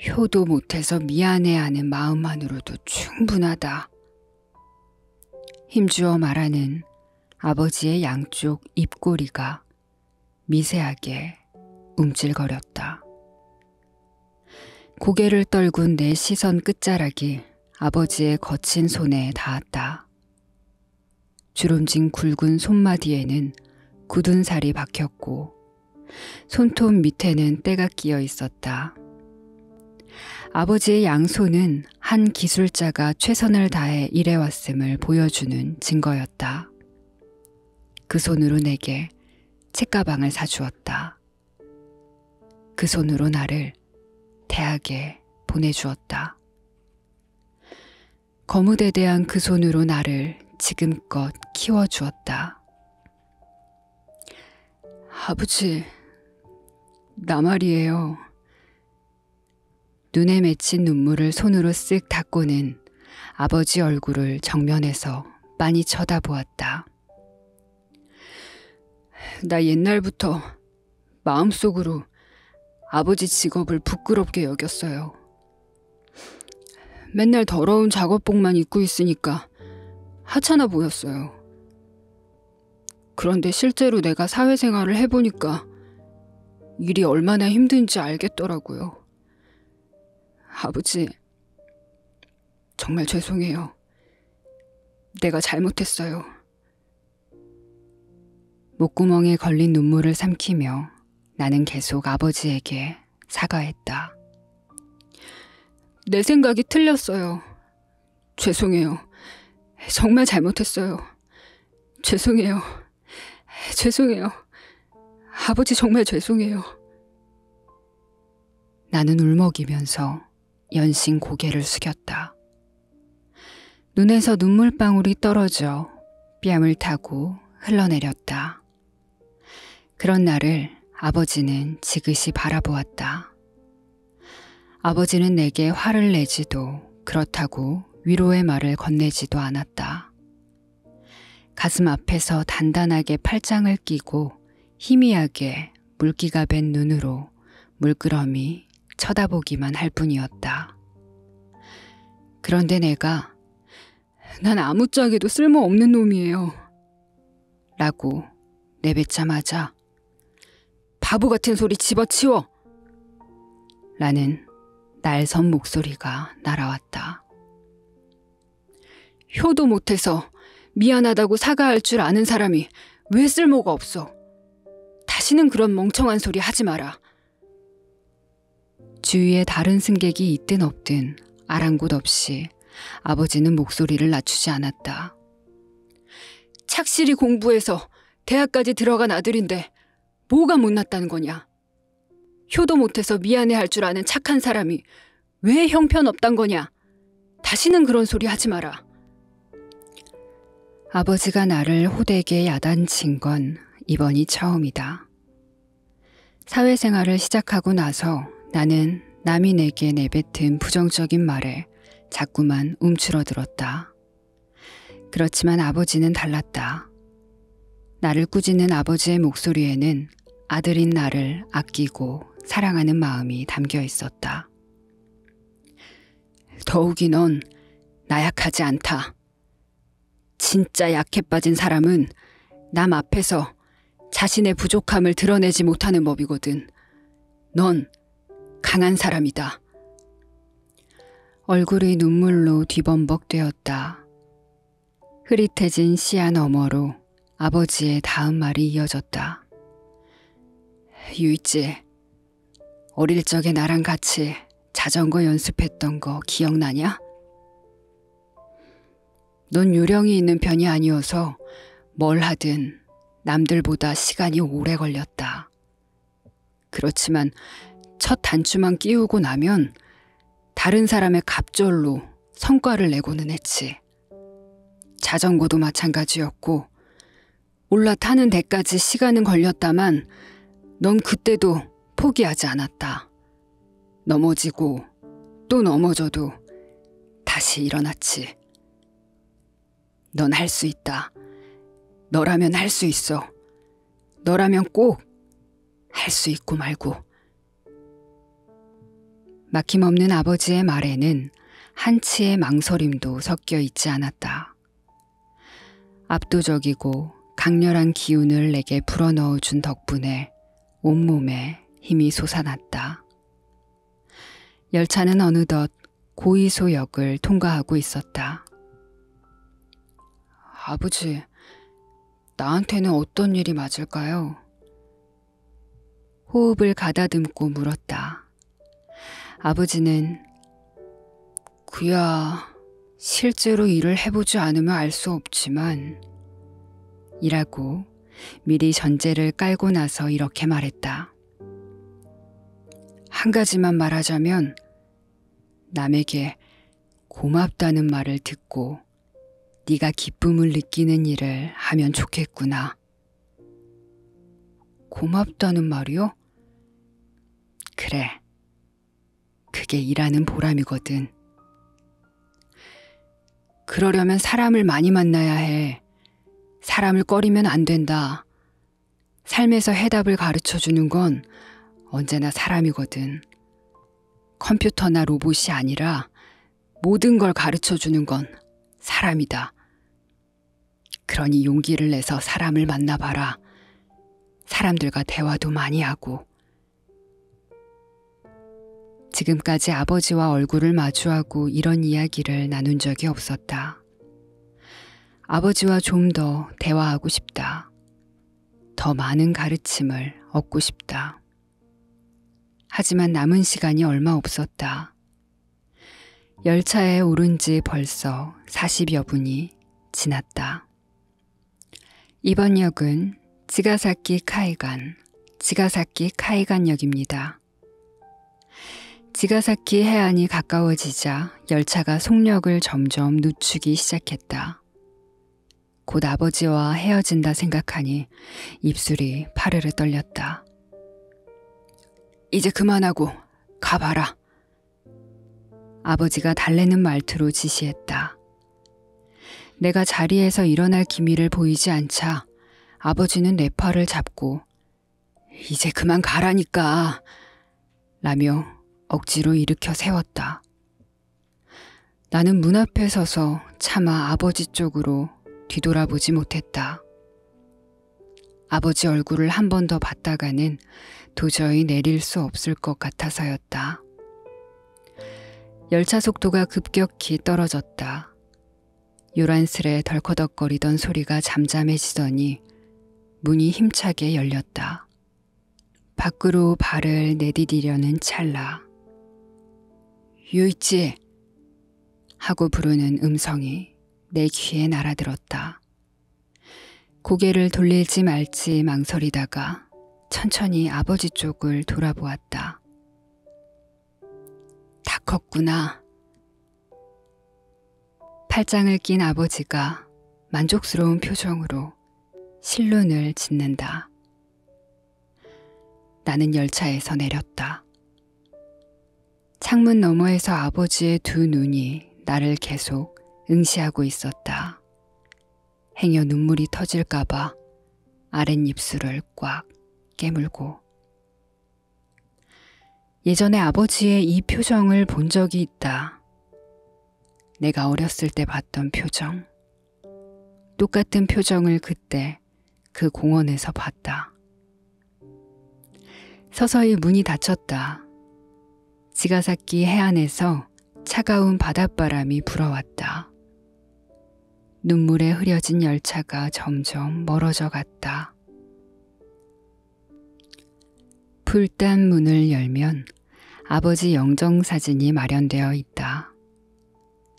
효도 못해서 미안해하는 마음만으로도 충분하다. 힘주어 말하는 아버지의 양쪽 입꼬리가 미세하게 움찔거렸다. 고개를 떨군 내 시선 끝자락이 아버지의 거친 손에 닿았다. 주름진 굵은 손마디에는 굳은 살이 박혔고 손톱 밑에는 때가 끼어 있었다. 아버지의 양손은 한 기술자가 최선을 다해 일해왔음을 보여주는 증거였다. 그 손으로 내게 책가방을 사주었다. 그 손으로 나를 대학에 보내주었다. 거무대대한 그 손으로 나를 지금껏 키워주었다. 아버지, 나 말이에요. 눈에 맺힌 눈물을 손으로 쓱 닦고는 아버지 얼굴을 정면에서 빤히 쳐다보았다. 나 옛날부터 마음속으로 아버지 직업을 부끄럽게 여겼어요. 맨날 더러운 작업복만 입고 있으니까 하찮아 보였어요. 그런데 실제로 내가 사회생활을 해보니까 일이 얼마나 힘든지 알겠더라고요. 아버지, 정말 죄송해요. 내가 잘못했어요. 목구멍에 걸린 눈물을 삼키며 나는 계속 아버지에게 사과했다. 내 생각이 틀렸어요. 죄송해요. 정말 잘못했어요. 죄송해요. 죄송해요. 아버지 정말 죄송해요. 나는 울먹이면서 연신 고개를 숙였다. 눈에서 눈물방울이 떨어져 뺨을 타고 흘러내렸다. 그런 나를 아버지는 지그시 바라보았다. 아버지는 내게 화를 내지도 그렇다고 위로의 말을 건네지도 않았다. 가슴 앞에서 단단하게 팔짱을 끼고 희미하게 물기가 밴 눈으로 물끄러미 쳐다보기만 할 뿐이었다. 그런데 내가 난 아무짝에도 쓸모없는 놈이에요 라고 내뱉자마자 바보 같은 소리 집어치워! 라는 날선 목소리가 날아왔다. 효도 못해서 미안하다고 사과할 줄 아는 사람이 왜 쓸모가 없어? 다시는 그런 멍청한 소리 하지 마라. 주위에 다른 승객이 있든 없든 아랑곳 없이 아버지는 목소리를 낮추지 않았다. 착실히 공부해서 대학까지 들어간 아들인데 뭐가 못났다는 거냐? 효도 못해서 미안해할 줄 아는 착한 사람이 왜 형편없단 거냐? 다시는 그런 소리 하지 마라. 아버지가 나를 호되게 야단친 건 이번이 처음이다. 사회생활을 시작하고 나서 나는 남이 내게 내뱉은 부정적인 말에 자꾸만 움츠러들었다. 그렇지만 아버지는 달랐다. 나를 꾸짖는 아버지의 목소리에는 아들인 나를 아끼고 사랑하는 마음이 담겨 있었다. 더욱이 넌 나약하지 않다. 진짜 약해 빠진 사람은 남 앞에서 자신의 부족함을 드러내지 못하는 법이거든. 넌 강한 사람이다. 얼굴이 눈물로 뒤범벅되었다. 흐릿해진 시야 너머로 아버지의 다음 말이 이어졌다. 유이지, 어릴 적에 나랑 같이 자전거 연습했던 거 기억나냐? 넌 요령이 있는 편이 아니어서 뭘 하든 남들보다 시간이 오래 걸렸다. 그렇지만 첫 단추만 끼우고 나면 다른 사람의 갑절로 성과를 내고는 했지. 자전거도 마찬가지였고 올라타는 데까지 시간은 걸렸다만 넌 그때도 포기하지 않았다. 넘어지고 또 넘어져도 다시 일어났지. 넌 할 수 있다. 너라면 할 수 있어. 너라면 꼭 할 수 있고 말고. 막힘없는 아버지의 말에는 한치의 망설임도 섞여 있지 않았다. 압도적이고 강렬한 기운을 내게 불어넣어준 덕분에 온몸에 힘이 솟아났다. 열차는 어느덧 고이소역을 통과하고 있었다. 아버지, 나한테는 어떤 일이 맞을까요? 호흡을 가다듬고 물었다. 아버지는 그야 실제로 일을 해보지 않으면 알 수 없지만 이라고 미리 전제를 깔고 나서 이렇게 말했다. 한 가지만 말하자면 남에게 고맙다는 말을 듣고 네가 기쁨을 느끼는 일을 하면 좋겠구나. 고맙다는 말이요? 그래. 그게 일하는 보람이거든. 그러려면 사람을 많이 만나야 해. 사람을 꺼리면 안 된다. 삶에서 해답을 가르쳐주는 건 언제나 사람이거든. 컴퓨터나 로봇이 아니라 모든 걸 가르쳐주는 건 사람이다. 그러니 용기를 내서 사람을 만나봐라. 사람들과 대화도 많이 하고. 지금까지 아버지와 얼굴을 마주하고 이런 이야기를 나눈 적이 없었다. 아버지와 좀 더 대화하고 싶다. 더 많은 가르침을 얻고 싶다. 하지만 남은 시간이 얼마 없었다. 열차에 오른 지 벌써 40여 분이 지났다. 이번 역은 지가사키 카이간역입니다. 지가사키 해안이 가까워지자 열차가 속력을 점점 늦추기 시작했다. 곧 아버지와 헤어진다 생각하니 입술이 파르르 떨렸다. 이제 그만하고 가봐라. 아버지가 달래는 말투로 지시했다. 내가 자리에서 일어날 기미를 보이지 않자 아버지는 내 팔을 잡고 이제 그만 가라니까 라며 억지로 일으켜 세웠다. 나는 문 앞에 서서 차마 아버지 쪽으로 뒤돌아보지 못했다. 아버지 얼굴을 한 번 더 봤다가는 도저히 내릴 수 없을 것 같아서였다. 열차 속도가 급격히 떨어졌다. 요란스레 덜커덕거리던 소리가 잠잠해지더니 문이 힘차게 열렸다. 밖으로 발을 내디디려는 찰나 유이치 하고 부르는 음성이 내 귀에 날아들었다. 고개를 돌릴지 말지 망설이다가 천천히 아버지 쪽을 돌아보았다. 다 컸구나. 팔짱을 낀 아버지가 만족스러운 표정으로 실눈을 짓는다. 나는 열차에서 내렸다. 창문 너머에서 아버지의 두 눈이 나를 계속 응시하고 있었다. 행여 눈물이 터질까봐 아랫입술을 꽉 깨물고. 예전에 아버지의 이 표정을 본 적이 있다. 내가 어렸을 때 봤던 표정. 똑같은 표정을 그때 그 공원에서 봤다. 서서히 문이 닫혔다. 지가사키 해안에서 차가운 바닷바람이 불어왔다. 눈물에 흐려진 열차가 점점 멀어져 갔다. 불단 문을 열면 아버지 영정사진이 마련되어 있다.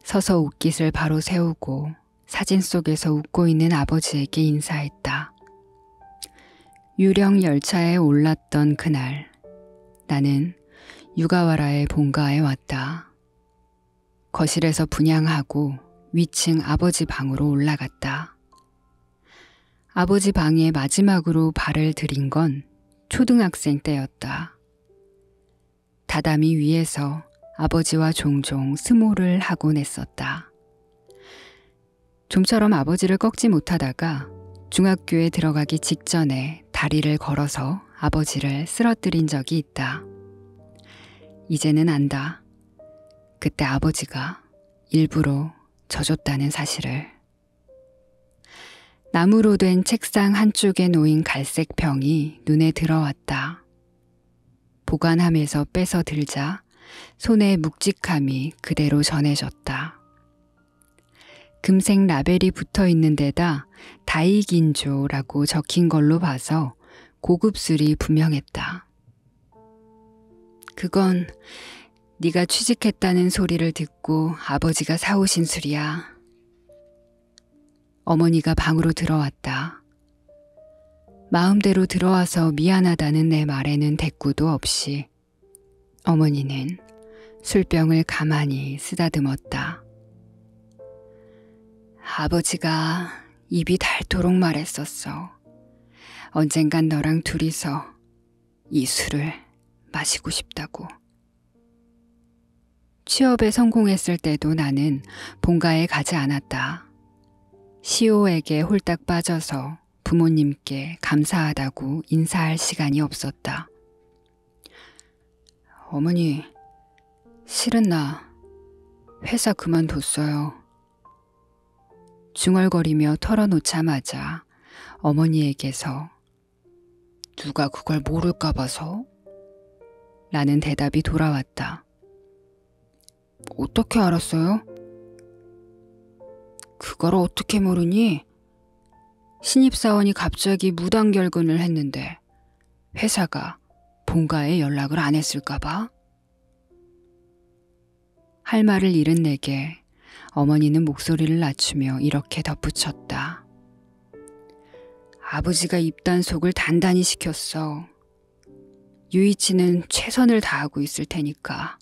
서서 옷깃을 바로 세우고 사진 속에서 웃고 있는 아버지에게 인사했다. 유령 열차에 올랐던 그날, 나는 유가와라의 본가에 왔다. 거실에서 분향하고 위층 아버지 방으로 올라갔다. 아버지 방에 마지막으로 발을 들인 건 초등학생 때였다. 다다미 위에서 아버지와 종종 스모를 하곤 했었다. 좀처럼 아버지를 꺾지 못하다가 중학교에 들어가기 직전에 다리를 걸어서 아버지를 쓰러뜨린 적이 있다. 이제는 안다. 그때 아버지가 일부러 져줬다는 사실을. 나무로 된 책상 한쪽에 놓인 갈색 병이 눈에 들어왔다. 보관함에서 빼서 들자 손의 묵직함이 그대로 전해졌다. 금색 라벨이 붙어 있는 데다 다이긴조라고 적힌 걸로 봐서 고급 술이 분명했다. 그건 네가 취직했다는 소리를 듣고 아버지가 사오신 술이야. 어머니가 방으로 들어왔다. 마음대로 들어와서 미안하다는 내 말에는 대꾸도 없이 어머니는 술병을 가만히 쓰다듬었다. 아버지가 입이 닳도록 말했었어. 언젠간 너랑 둘이서 이 술을 마시고 싶다고. 취업에 성공했을 때도 나는 본가에 가지 않았다. 시호에게 홀딱 빠져서 부모님께 감사하다고 인사할 시간이 없었다. 어머니, 실은 나 회사 그만뒀어요. 중얼거리며 털어놓자마자 어머니에게서 누가 그걸 모를까 봐서? 라는 대답이 돌아왔다. 어떻게 알았어요? 그걸 어떻게 모르니? 신입사원이 갑자기 무단결근을 했는데 회사가 본가에 연락을 안 했을까 봐? 할 말을 잃은 내게 어머니는 목소리를 낮추며 이렇게 덧붙였다. 아버지가 입단속을 단단히 시켰어. 유이치는 최선을 다하고 있을 테니까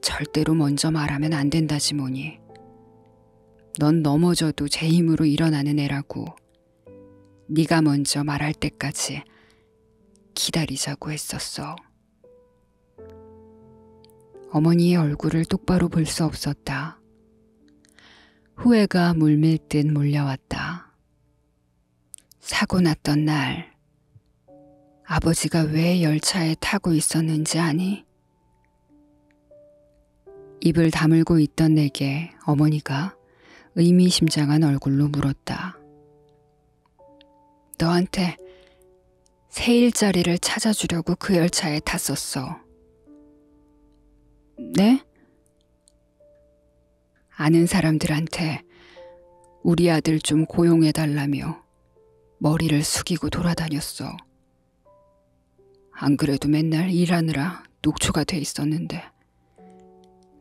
절대로 먼저 말하면 안 된다지 뭐니. 넌 넘어져도 제 힘으로 일어나는 애라고. 네가 먼저 말할 때까지 기다리자고 했었어. 어머니의 얼굴을 똑바로 볼 수 없었다. 후회가 물밀듯 몰려왔다. 사고 났던 날 아버지가 왜 열차에 타고 있었는지 아니? 입을 다물고 있던 내게 어머니가 의미심장한 얼굴로 물었다. 너한테 새 일자리를 찾아주려고 그 열차에 탔었어. 네? 아는 사람들한테 우리 아들 좀 고용해달라며 머리를 숙이고 돌아다녔어. 안 그래도 맨날 일하느라 녹초가 돼 있었는데.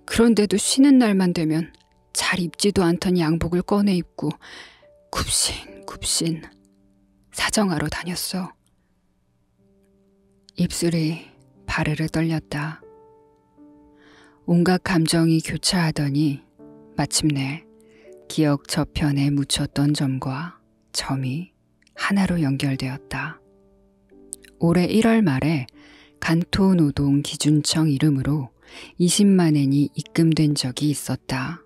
그런데도 쉬는 날만 되면 잘 입지도 않던 양복을 꺼내 입고 굽신굽신 사정하러 다녔어. 입술이 바르르 떨렸다. 온갖 감정이 교차하더니 마침내 기억 저편에 묻혔던 점과 점이 하나로 연결되었다. 올해 1월 말에 간토노동 기준청 이름으로 20만 엔이 입금된 적이 있었다.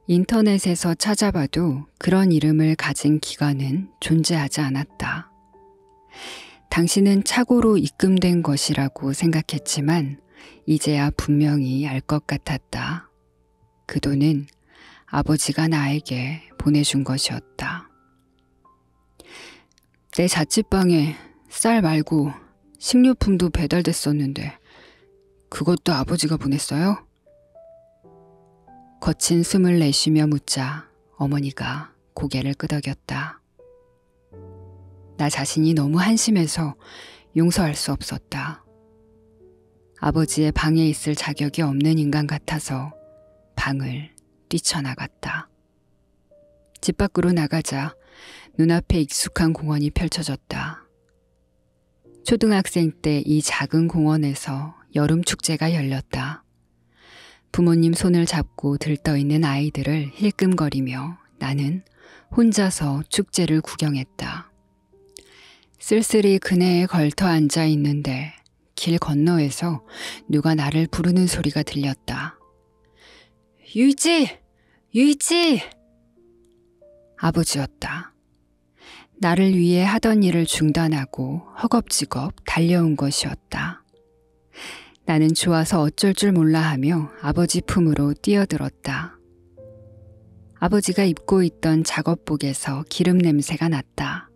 인터넷에서 찾아봐도 그런 이름을 가진 기관은 존재하지 않았다. 당신은 착오로 입금된 것이라고 생각했지만 이제야 분명히 알 것 같았다. 그 돈은 아버지가 나에게 보내준 것이었다. 내 자취방에 쌀 말고 식료품도 배달됐었는데 그것도 아버지가 보냈어요? 거친 숨을 내쉬며 묻자 어머니가 고개를 끄덕였다. 나 자신이 너무 한심해서 용서할 수 없었다. 아버지의 방에 있을 자격이 없는 인간 같아서 방을 뛰쳐나갔다. 집 밖으로 나가자 눈앞에 익숙한 공원이 펼쳐졌다. 초등학생 때 이 작은 공원에서 여름 축제가 열렸다. 부모님 손을 잡고 들떠있는 아이들을 힐끔거리며 나는 혼자서 축제를 구경했다. 쓸쓸히 그네에 걸터 앉아 있는데 길 건너에서 누가 나를 부르는 소리가 들렸다. 유이치! 유이치! 아버지였다. 나를 위해 하던 일을 중단하고 허겁지겁 달려온 것이었다. 나는 좋아서 어쩔 줄 몰라 하며 아버지 품으로 뛰어들었다. 아버지가 입고 있던 작업복에서 기름 냄새가 났다.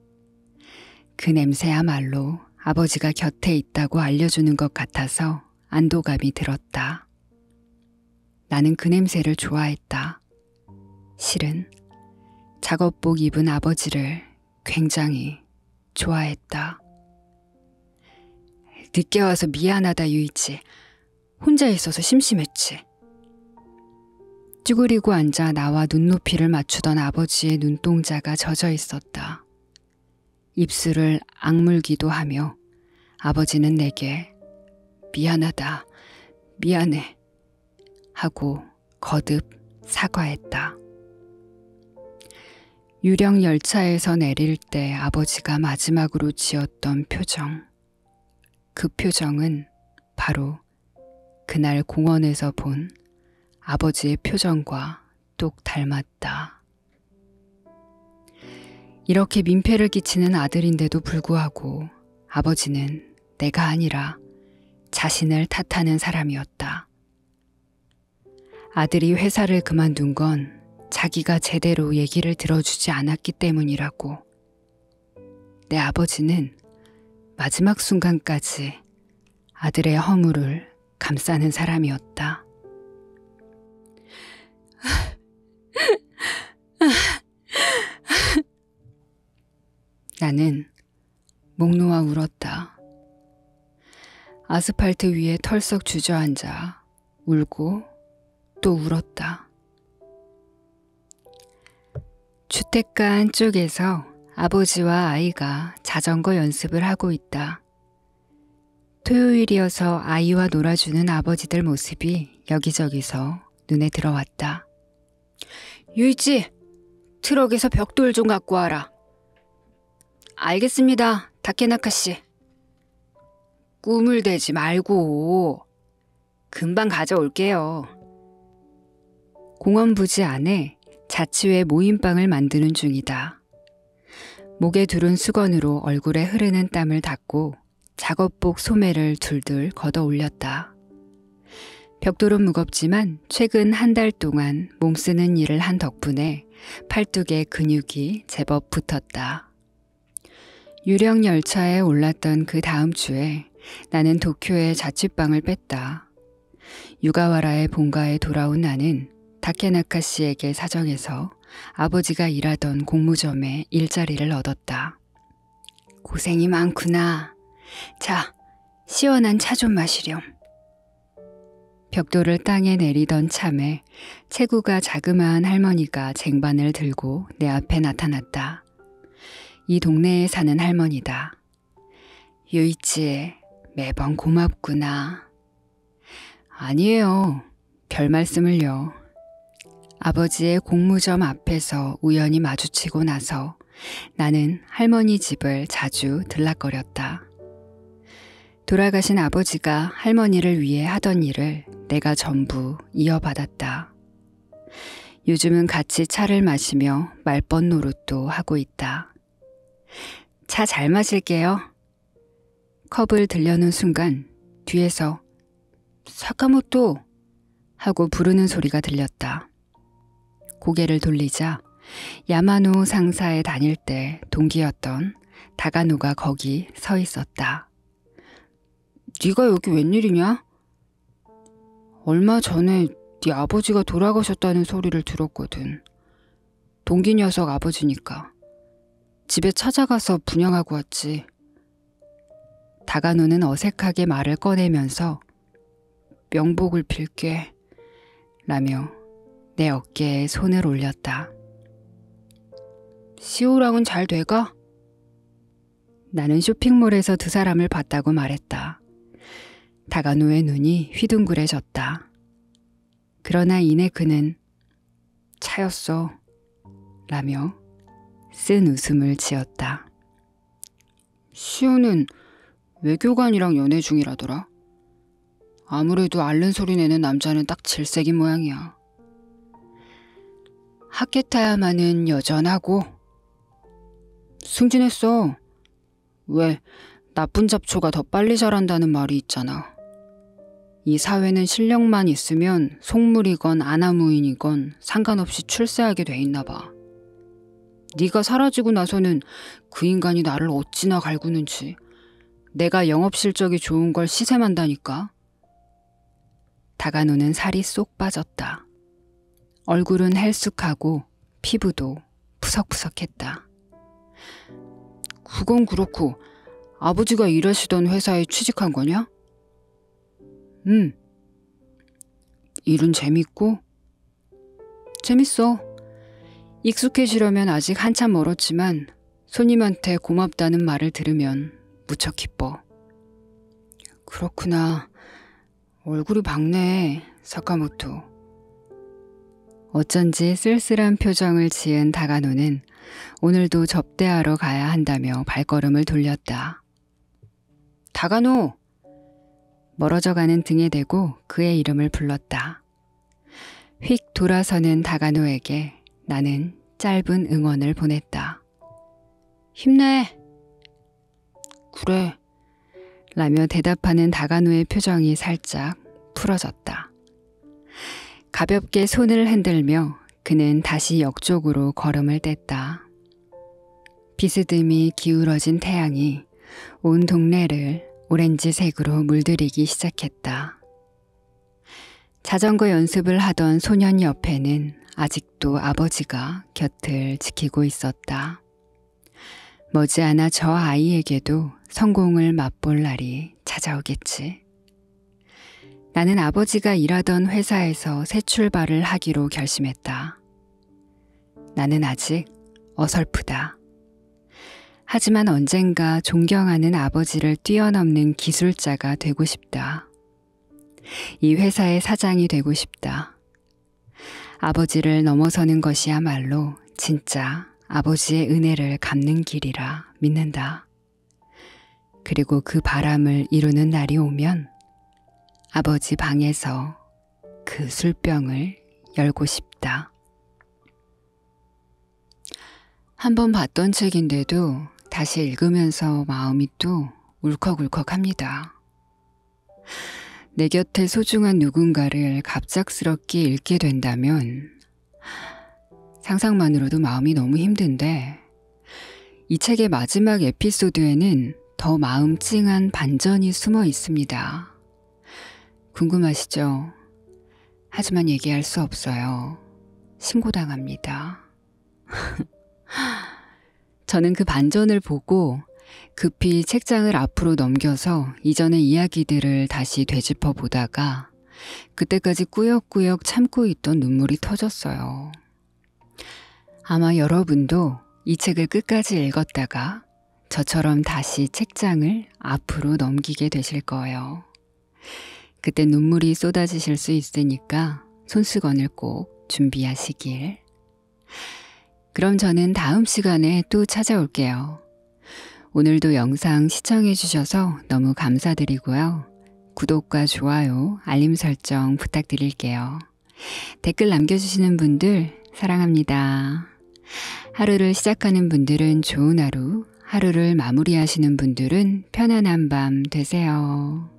그 냄새야말로 아버지가 곁에 있다고 알려주는 것 같아서 안도감이 들었다. 나는 그 냄새를 좋아했다. 실은 작업복 입은 아버지를 굉장히 좋아했다. 늦게 와서 미안하다 유이치. 혼자 있어서 심심했지. 쭈그리고 앉아 나와 눈높이를 맞추던 아버지의 눈동자가 젖어 있었다. 입술을 악물기도 하며 아버지는 내게 미안하다, 미안해 하고 거듭 사과했다. 유령 열차에서 내릴 때 아버지가 마지막으로 지었던 표정. 그 표정은 바로 그날 공원에서 본 아버지의 표정과 똑 닮았다. 이렇게 민폐를 끼치는 아들인데도 불구하고 아버지는 내가 아니라 자신을 탓하는 사람이었다. 아들이 회사를 그만둔 건 자기가 제대로 얘기를 들어주지 않았기 때문이라고. 내 아버지는 마지막 순간까지 아들의 허물을 감싸는 사람이었다. 나는 목 놓아 울었다. 아스팔트 위에 털썩 주저앉아 울고 또 울었다. 주택가 안쪽에서 아버지와 아이가 자전거 연습을 하고 있다. 토요일이어서 아이와 놀아주는 아버지들 모습이 여기저기서 눈에 들어왔다. 유이치, 트럭에서 벽돌 좀 갖고 와라. 알겠습니다, 다케나카 씨. 꿈을 대지 말고 금방 가져올게요. 공원 부지 안에 자취회 모임빵을 만드는 중이다. 목에 두른 수건으로 얼굴에 흐르는 땀을 닦고 작업복 소매를 둘둘 걷어 올렸다. 벽돌은 무겁지만 최근 한 달 동안 몸쓰는 일을 한 덕분에 팔뚝에 근육이 제법 붙었다. 유령 열차에 올랐던 그 다음 주에 나는 도쿄에 자취방을 뺐다. 유가와라의 본가에 돌아온 나는 다케나카 씨에게 사정해서 아버지가 일하던 공무점에 일자리를 얻었다. 고생이 많구나. 자, 시원한 차 좀 마시렴. 벽돌을 땅에 내리던 참에 체구가 자그마한 할머니가 쟁반을 들고 내 앞에 나타났다. 이 동네에 사는 할머니다. 유이치, 매번 고맙구나. 아니에요. 별 말씀을요. 아버지의 공무점 앞에서 우연히 마주치고 나서 나는 할머니 집을 자주 들락거렸다. 돌아가신 아버지가 할머니를 위해 하던 일을 내가 전부 이어받았다. 요즘은 같이 차를 마시며 말벗 노릇도 하고 있다. 차 잘 마실게요. 컵을 들려놓은 순간 뒤에서 사카모토 하고 부르는 소리가 들렸다. 고개를 돌리자 야마노 상사에 다닐 때 동기였던 다가노가 거기 서 있었다. 네가 여기 웬일이냐? 얼마 전에 네 아버지가 돌아가셨다는 소리를 들었거든. 동기 녀석 아버지니까. 집에 찾아가서 분양하고 왔지. 다가노는 어색하게 말을 꺼내면서 명복을 빌게 라며 내 어깨에 손을 올렸다. 시호랑은 잘 돼가? 나는 쇼핑몰에서 두 사람을 봤다고 말했다. 다가노의 눈이 휘둥그레졌다. 그러나 이내 그는 차였어 라며 쓴 웃음을 지었다. 시호는 외교관이랑 연애 중이라더라. 아무래도 앓는 소리 내는 남자는 딱 질색인 모양이야. 하케타야마는 여전하고 승진했어. 왜 나쁜 잡초가 더 빨리 자란다는 말이 있잖아. 이 사회는 실력만 있으면 속물이건 아나무인이건 상관없이 출세하게 돼 있나 봐. 네가 사라지고 나서는 그 인간이 나를 어찌나 갈구는지. 내가 영업 실적이 좋은 걸 시샘한다니까. 다가노는 살이 쏙 빠졌다. 얼굴은 헬쑥하고 피부도 푸석푸석했다. 그건 그렇고 아버지가 일하시던 회사에 취직한 거냐? 응. 일은 재밌고? 재밌어. 익숙해지려면 아직 한참 멀었지만 손님한테 고맙다는 말을 들으면 무척 기뻐. 그렇구나. 얼굴이 밝네, 사카모토. 어쩐지 쓸쓸한 표정을 지은 다가노는 오늘도 접대하러 가야 한다며 발걸음을 돌렸다. 다가노! 멀어져가는 등에 대고 그의 이름을 불렀다. 휙 돌아서는 다가노에게 나는 짧은 응원을 보냈다. 힘내! 그래. 라며 대답하는 다가노의 표정이 살짝 풀어졌다. 가볍게 손을 흔들며 그는 다시 역 쪽으로 걸음을 뗐다. 비스듬히 기울어진 태양이 온 동네를 오렌지색으로 물들이기 시작했다. 자전거 연습을 하던 소년 옆에는 아직도 아버지가 곁을 지키고 있었다. 머지않아 저 아이에게도 성공을 맛볼 날이 찾아오겠지. 나는 아버지가 일하던 회사에서 새 출발을 하기로 결심했다. 나는 아직 어설프다. 하지만 언젠가 존경하는 아버지를 뛰어넘는 기술자가 되고 싶다. 이 회사의 사장이 되고 싶다. 아버지를 넘어서는 것이야말로 진짜 아버지의 은혜를 갚는 길이라 믿는다. 그리고 그 바람을 이루는 날이 오면 아버지 방에서 그 술병을 열고 싶다. 한번 봤던 책인데도 다시 읽으면서 마음이 또 울컥울컥합니다. 내 곁에 소중한 누군가를 갑작스럽게 잃게 된다면 상상만으로도 마음이 너무 힘든데 이 책의 마지막 에피소드에는 더 마음 찡한 반전이 숨어 있습니다. 궁금하시죠? 하지만 얘기할 수 없어요. 신고당합니다. 저는 그 반전을 보고 급히 책장을 앞으로 넘겨서 이전의 이야기들을 다시 되짚어 보다가 그때까지 꾸역꾸역 참고 있던 눈물이 터졌어요. 아마 여러분도 이 책을 끝까지 읽었다가 저처럼 다시 책장을 앞으로 넘기게 되실 거예요. 그때 눈물이 쏟아지실 수 있으니까 손수건을 꼭 준비하시길. 그럼 저는 다음 시간에 또 찾아올게요. 오늘도 영상 시청해 주셔서 너무 감사드리고요. 구독과 좋아요, 알림 설정 부탁드릴게요. 댓글 남겨주시는 분들 사랑합니다. 하루를 시작하는 분들은 좋은 하루, 하루를 마무리하시는 분들은 편안한 밤 되세요.